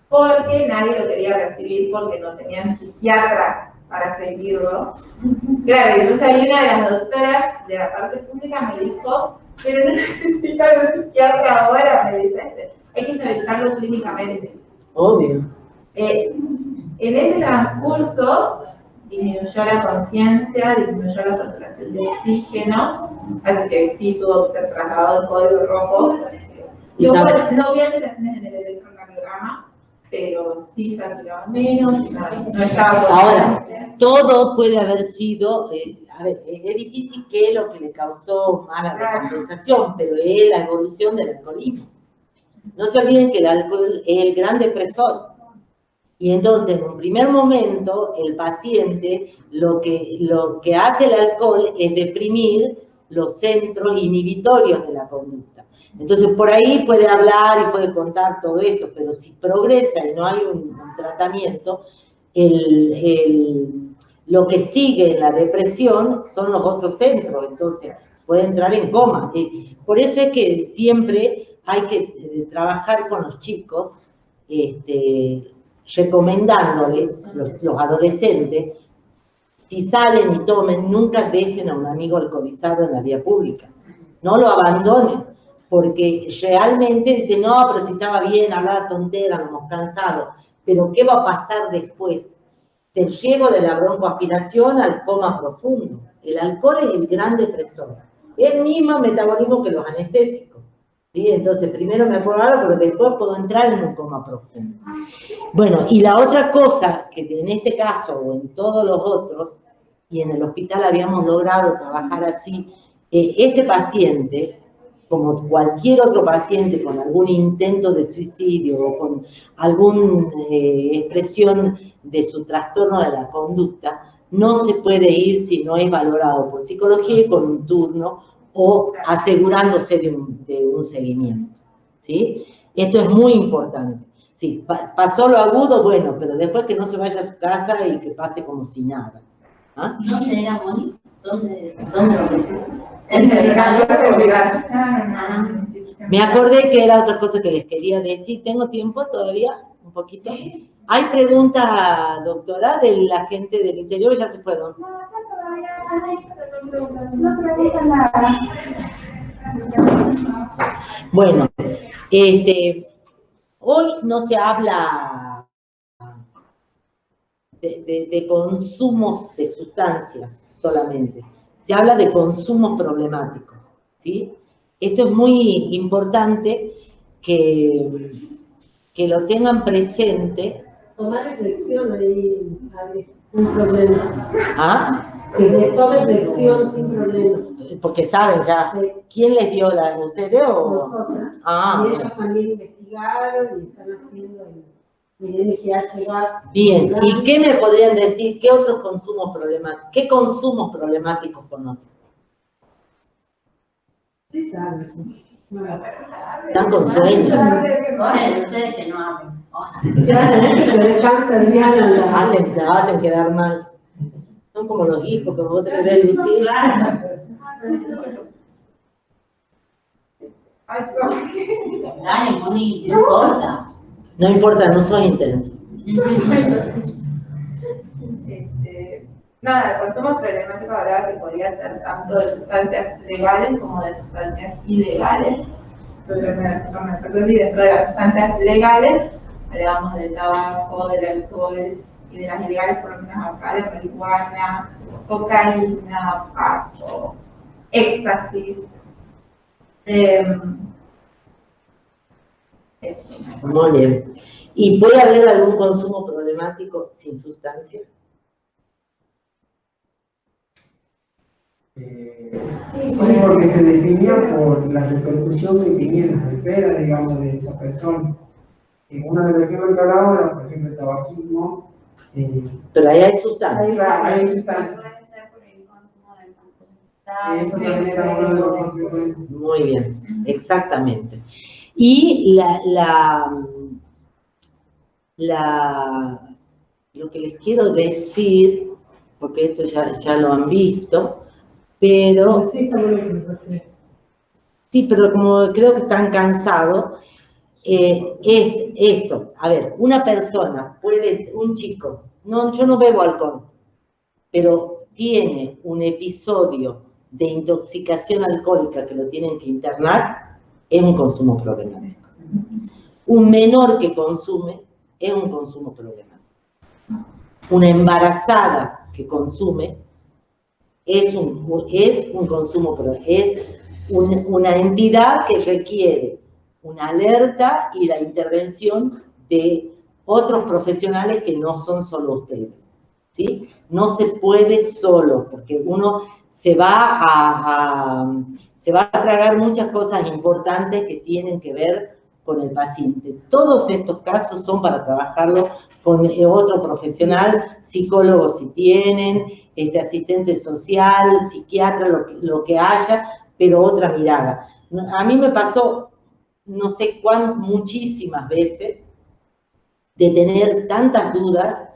porque nadie lo quería recibir porque no tenían psiquiatra para seguirlo. Claro, y entonces ahí una de las doctoras de la parte pública me dijo, pero no necesitan un psiquiatra ahora, me dice, hay que analizarlo clínicamente. Obvio. En ese transcurso disminuyó la conciencia, disminuyó la saturación de oxígeno, así que sí tuvo que ser trasladado el código rojo. No vi alteraciones en el electrocardiograma, pero sí saturaba menos, no estaba... Ahora, todo puede haber sido, a ver, es difícil que lo que le causó mala recompensación, pero es la evolución del alcoholismo. No se olviden que el alcohol es el gran depresor. Y entonces, en un primer momento, el paciente, lo que hace el alcohol es deprimir los centros inhibitorios de la conducta. Entonces, por ahí puede hablar y puede contar todo esto, pero si progresa y no hay un tratamiento, lo que sigue en la depresión son los otros centros, entonces puede entrar en coma. Por eso es que siempre hay que trabajar con los chicos, recomendándoles, los adolescentes, si salen y tomen, nunca dejen a un amigo alcoholizado en la vía pública. No lo abandonen, porque realmente dicen, no, pero si estaba bien, hablaba tontera, nos hemos cansado. Pero ¿qué va a pasar después? Del riesgo de la broncoaspiración al coma profundo. El alcohol es el gran depresor. Es el mismo metabolismo que los anestésicos. ¿Sí? Entonces, primero me puedo hablar, pero después puedo entrar en un coma profundo. Bueno, y la otra cosa, que en este caso o en todos los otros, y en el hospital habíamos logrado trabajar así, este paciente, como cualquier otro paciente con algún intento de suicidio o con alguna expresión de su trastorno de la conducta, no se puede ir si no es valorado por psicología y con un turno o asegurándose de un seguimiento, ¿sí? Esto es muy importante. Sí, pasó lo agudo, bueno, pero después que no se vaya a su casa y que pase como si nada. ¿Ah? ¿Dónde era Moni? ¿Dónde lo pusiste? Me acordé que era otra cosa que les quería decir. ¿Tengo tiempo todavía? ¿Un poquito? Sí. ¿Hay preguntas, doctora, de la gente del interior? Ya se fueron. No, acá todavía no preguntan nada. Bueno, hoy no se habla de consumos de sustancias solamente, se habla de consumos problemáticos, ¿sí? Esto es muy importante que lo tengan presente. Tomar reflexión ahí, sin problema. ¿Ah? Que tome reflexión sin problema. Porque saben ya. Sí. ¿Quién les dio ustedes o...? Nosotras. Ah, Y ellos también investigaron y están haciendo el NGH. Bien, ¿y qué me podrían decir? ¿Qué otros consumos problemáticos? ¿Qué consumos problemáticos conocen? Sí, saben. Están con sueño. Ustedes que no hablen. Claro, se descansa el día. Hacen quedar mal. Son como los hijos, como vos te querés lucir. Ay, chicos, Dale, Moni, no importa. No importa, no soy intenso. Nada, el consumo problemático hablaba que podría ser tanto de sustancias legales como de sustancias ilegales. Sobre las que me perdí, dentro de las sustancias legales, hablábamos del tabaco, del alcohol y de las ilegales, por lo menos acá, la marihuana, cocaína, pasto, éxtasis. Eso. Muy bien. ¿Y puede haber algún consumo problemático sin sustancia? Sí, porque se definía por la repercusión que tenía en las esferas, digamos, de esa persona. Una de las que me hablaba era, por ejemplo, el tabaquismo. Pero ahí hay sustancia. Hay sustancias. Puede ser por el consumo del Eso también era uno de los consecuencias. Muy bien, exactamente. Y lo que les quiero decir, porque esto ya lo han visto, pero sí, pero como creo que están cansados, es esto. A ver, una persona un chico, no, yo no bebo alcohol, pero tiene un episodio de intoxicación alcohólica que lo tienen que internar, es un consumo problemático. Un menor que consume es un consumo problemático. Una embarazada que consume es un consumo problemático, es una entidad que requiere una alerta y la intervención de otros profesionales que no son solo ustedes. ¿Sí? No se puede solo, porque uno se va a tragar muchas cosas importantes que tienen que ver con el paciente. Todos estos casos son para trabajarlo con otro profesional, psicólogo si tienen, asistente social, psiquiatra, lo que haya, pero otra mirada. A mí me pasó, no sé muchísimas veces, de tener tantas dudas,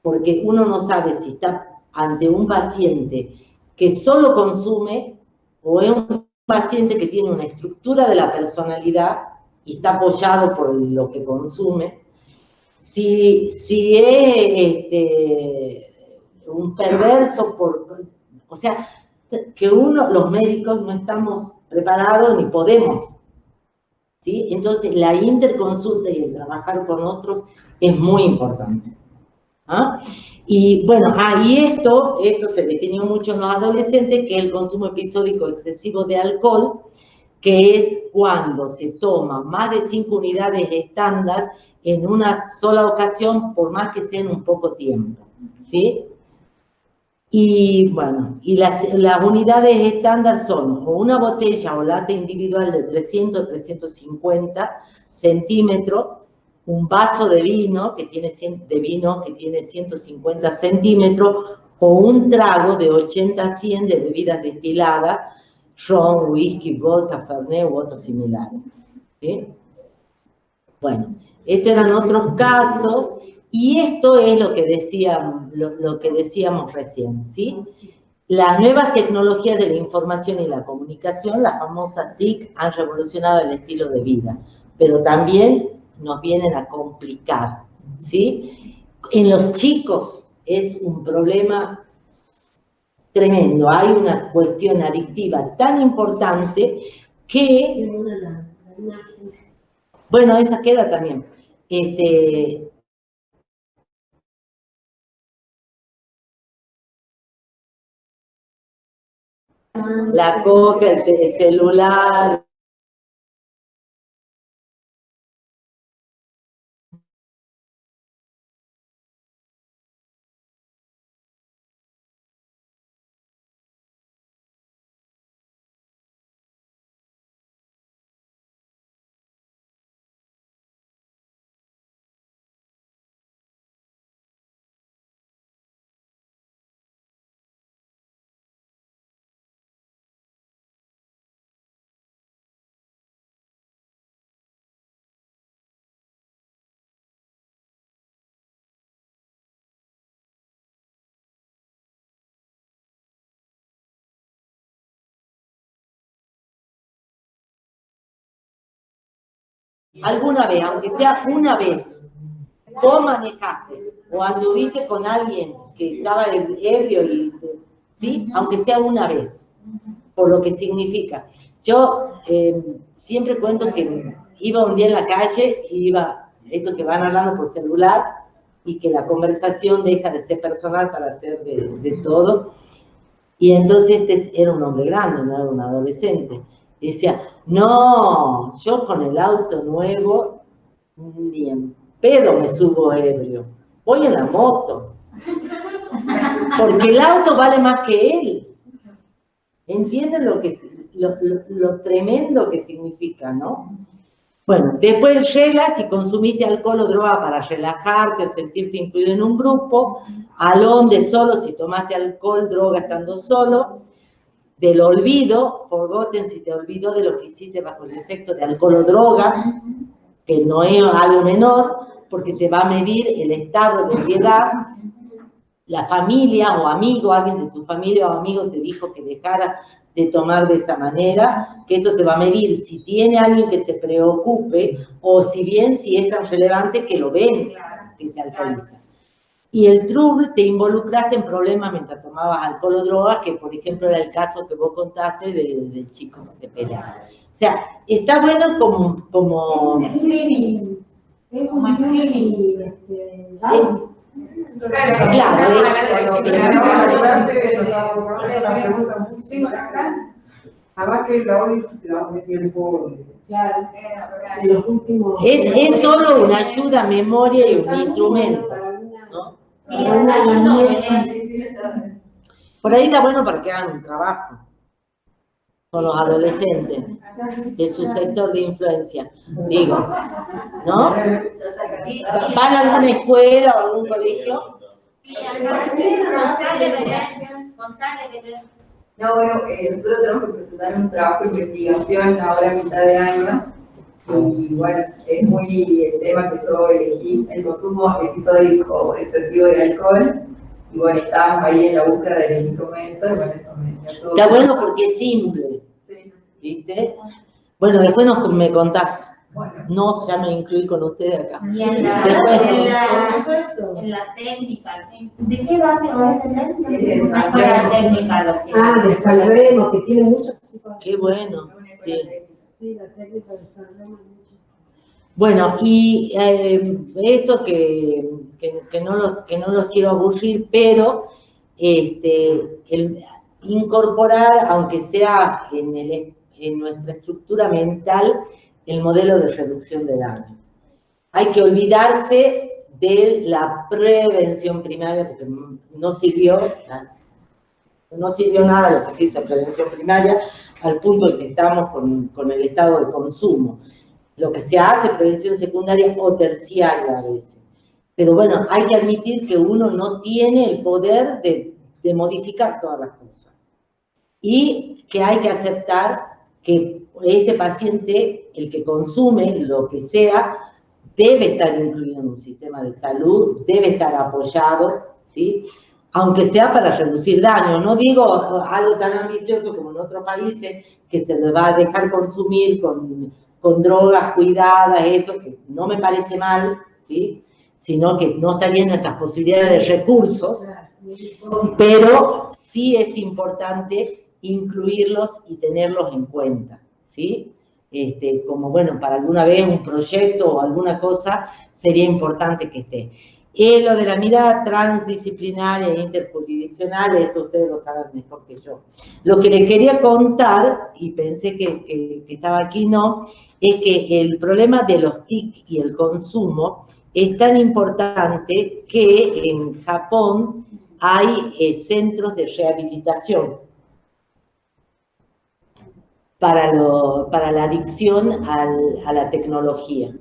porque uno no sabe si está ante un paciente que solo consume o es un paciente que tiene una estructura de la personalidad y está apoyado por lo que consume. Si es un perverso, o sea, que los médicos no estamos preparados ni podemos. ¿Sí? Entonces, la interconsulta y el trabajar con otros es muy importante. ¿Ah? Y bueno, y esto se definió mucho en los adolescentes, que es el consumo episódico excesivo de alcohol, que es cuando se toma más de 5 unidades estándar en una sola ocasión, por más que sea en un poco tiempo, ¿sí? Y bueno, y las unidades estándar son o una botella o lata individual de 300 350 centímetros, un vaso de vino que tiene 150 centímetros, o un trago de 80 a 100 de bebidas destiladas, ron, whisky, vodka, fernet u otros similares. ¿Sí? Bueno, estos eran otros casos, y esto es lo que decíamos recién, ¿sí? Las nuevas tecnologías de la información y la comunicación, las famosas TIC, han revolucionado el estilo de vida, pero también nos vienen a complicar, ¿sí? En los chicos es un problema tremendo, hay una cuestión adictiva tan importante que, bueno, esa queda también, la coca, el celular, alguna vez, aunque sea una vez, vos manejaste o anduviste con alguien que estaba ebrio, ¿sí? Aunque sea una vez, por lo que significa. Yo siempre cuento que iba un día en la calle, y iba, esto que van hablando por celular, y que la conversación deja de ser personal para ser de todo. Y entonces este era un hombre grande, no era un adolescente. Y decía, no, yo con el auto nuevo, ni en pedo me subo ebrio, voy en la moto. Porque el auto vale más que él. ¿Entienden lo tremendo que significa, no? Bueno, después relax, si consumiste alcohol o droga para relajarte o sentirte incluido en un grupo, alone de solo, si tomaste alcohol, droga estando solo, del olvido, forgotten, si te olvidó de lo que hiciste bajo el efecto de alcohol o droga, que no es algo menor, porque te va a medir el estado de ebriedad. La familia o amigo, alguien de tu familia o amigo te dijo que dejara de tomar de esa manera, que esto te va a medir si tiene alguien que se preocupe, o si bien si es tan relevante que lo ven, que se alcoholiza. Y el trouble, te involucraste en problemas mientras tomabas alcohol o drogas, que por ejemplo era el caso que vos contaste del chico que se peleaba. O sea, está bueno como Es un mini, claro, además que la ONU se te da un tiempo En los últimos... es solo una ayuda, memoria y un instrumento, ¿no? Por ahí está bueno para que hagan un trabajo con los adolescentes de su sector de influencia, digo, ¿no? ¿Van a alguna escuela o algún colegio? No, bueno, nosotros tenemos que presentar un trabajo de investigación ahora a mitad de año, y bueno, es muy el tema que yo elegí, el consumo episódico excesivo de alcohol, y bueno, estábamos ahí en la búsqueda del instrumento, y bueno, Está bueno porque es simple, ¿viste? Bueno, después me contás. No, ya me incluí con ustedes acá. Y en la técnica, ¿de qué base va a tener? La técnica, lo que... de Salvemos, que tiene muchos chicos. Qué bueno, sí. Sí, la técnica de Salvemos mucho. Bueno, y esto que no los quiero aburrir, pero el incorporar, aunque sea en nuestra estructura mental, el modelo de reducción de daños. Hay que olvidarse de la prevención primaria, porque no sirvió nada lo que se hizo en prevención primaria, al punto en que estamos con el estado de consumo. Lo que se hace prevención secundaria o terciaria a veces. Pero bueno, hay que admitir que uno no tiene el poder de modificar todas las cosas. Y que hay que aceptar que este paciente, el que consume lo que sea, debe estar incluido en un sistema de salud, debe estar apoyado, ¿sí? Aunque sea para reducir daño. No digo algo tan ambicioso como en otros países, que se le va a dejar consumir con drogas cuidadas, esto, que no me parece mal, ¿sí? Sino que no estaría en nuestras posibilidades de recursos, pero sí es importante incluirlos y tenerlos en cuenta, ¿sí? Como bueno, para alguna vez un proyecto o alguna cosa, sería importante que esté. Lo de la mirada transdisciplinaria e interjurisdiccional, esto ustedes lo saben mejor que yo. Lo que les quería contar, y pensé que estaba aquí, no, es que el problema de los TIC y el consumo es tan importante que en Japón hay centros de rehabilitación para la adicción a la tecnología.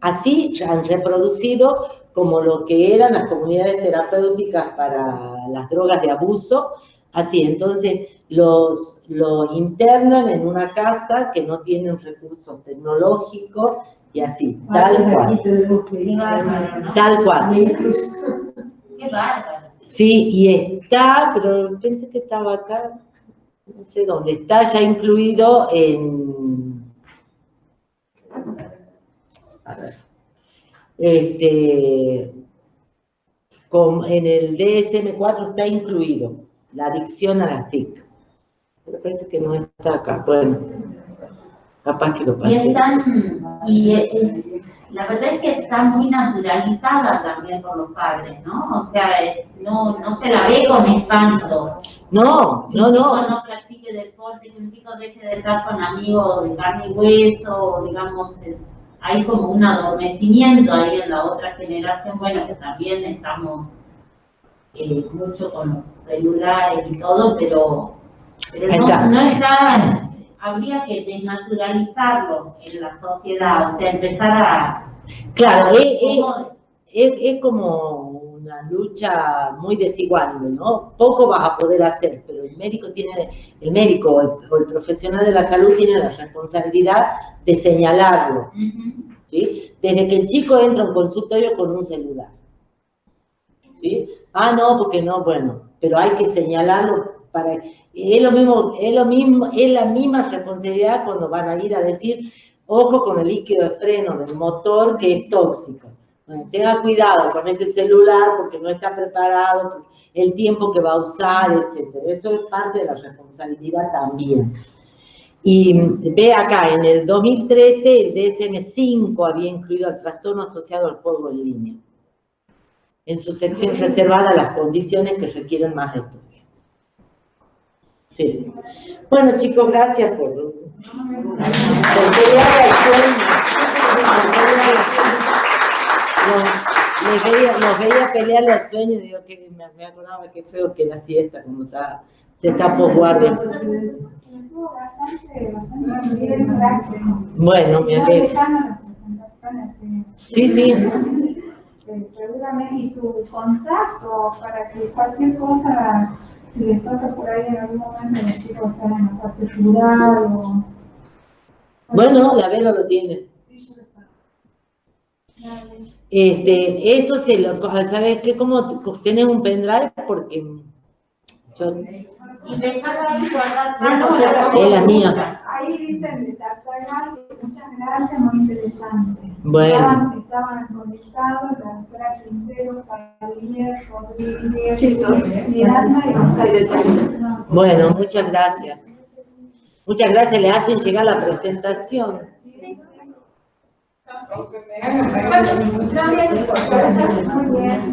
Así han reproducido como lo que eran las comunidades terapéuticas para las drogas de abuso, así, entonces los internan en una casa que no tienen recursos tecnológicos y así, tal cual. Tal cual. Qué bárbaro. Sí, y está, pero pensé que estaba acá, no sé dónde, está ya incluido En el DSM-4 está incluido la adicción a las TIC. Pero parece que no está acá. Bueno, capaz que lo pasé. La verdad es que está muy naturalizada también por los padres, ¿no? O sea, no se la ve con espanto. No. Que un chico no practique deporte, que un chico deje de estar con amigos de carne y hueso, digamos, hay como un adormecimiento ahí en la otra generación, bueno, que también estamos mucho con los celulares y todo, pero no está, habría que desnaturalizarlo en la sociedad, o sea, empezar a... Claro, es como una lucha muy desigual, ¿no? Poco vas a poder hacer, pero el médico o el profesional de la salud tiene la responsabilidad de señalarlo, ¿sí? Desde que el chico entra a un consultorio con un celular, ¿sí? No, porque no, bueno, pero hay que señalarlo es la misma responsabilidad cuando van a ir a decir, ojo con el líquido de freno del motor que es tóxico. Bueno, tenga cuidado con este celular porque no está preparado, el tiempo que va a usar, etc. Eso es parte de la responsabilidad también. Y ve acá, en el 2013 el DSM-5 había incluido el trastorno asociado al juego en línea, en su sección reservada a las condiciones que requieren más estudio. Sí. Bueno, chicos, gracias por pelear el sueño. Los veía pelearle al sueño y digo que me acordaba que feo que la siesta cuando se está posguardia. Bueno, me alegro. Sí. Seguramente, y tu contacto para que cualquier cosa, si les toca por ahí en algún momento los chicos están en la parte rural o... Bueno, la Vero lo tiene. Sí, yo lo Esto ¿sabes qué? Como tenés un pendrive porque Y dejarlo ahí guardado. Es la mía. Ahí dicen de Tartagal, muchas gracias, muy interesante. Bueno. Estaban conectados la doctora Quintero, Javier, Rodríguez, Miranda y González. Bueno, muchas gracias. Muchas gracias, le hacen llegar la presentación. Muy bien.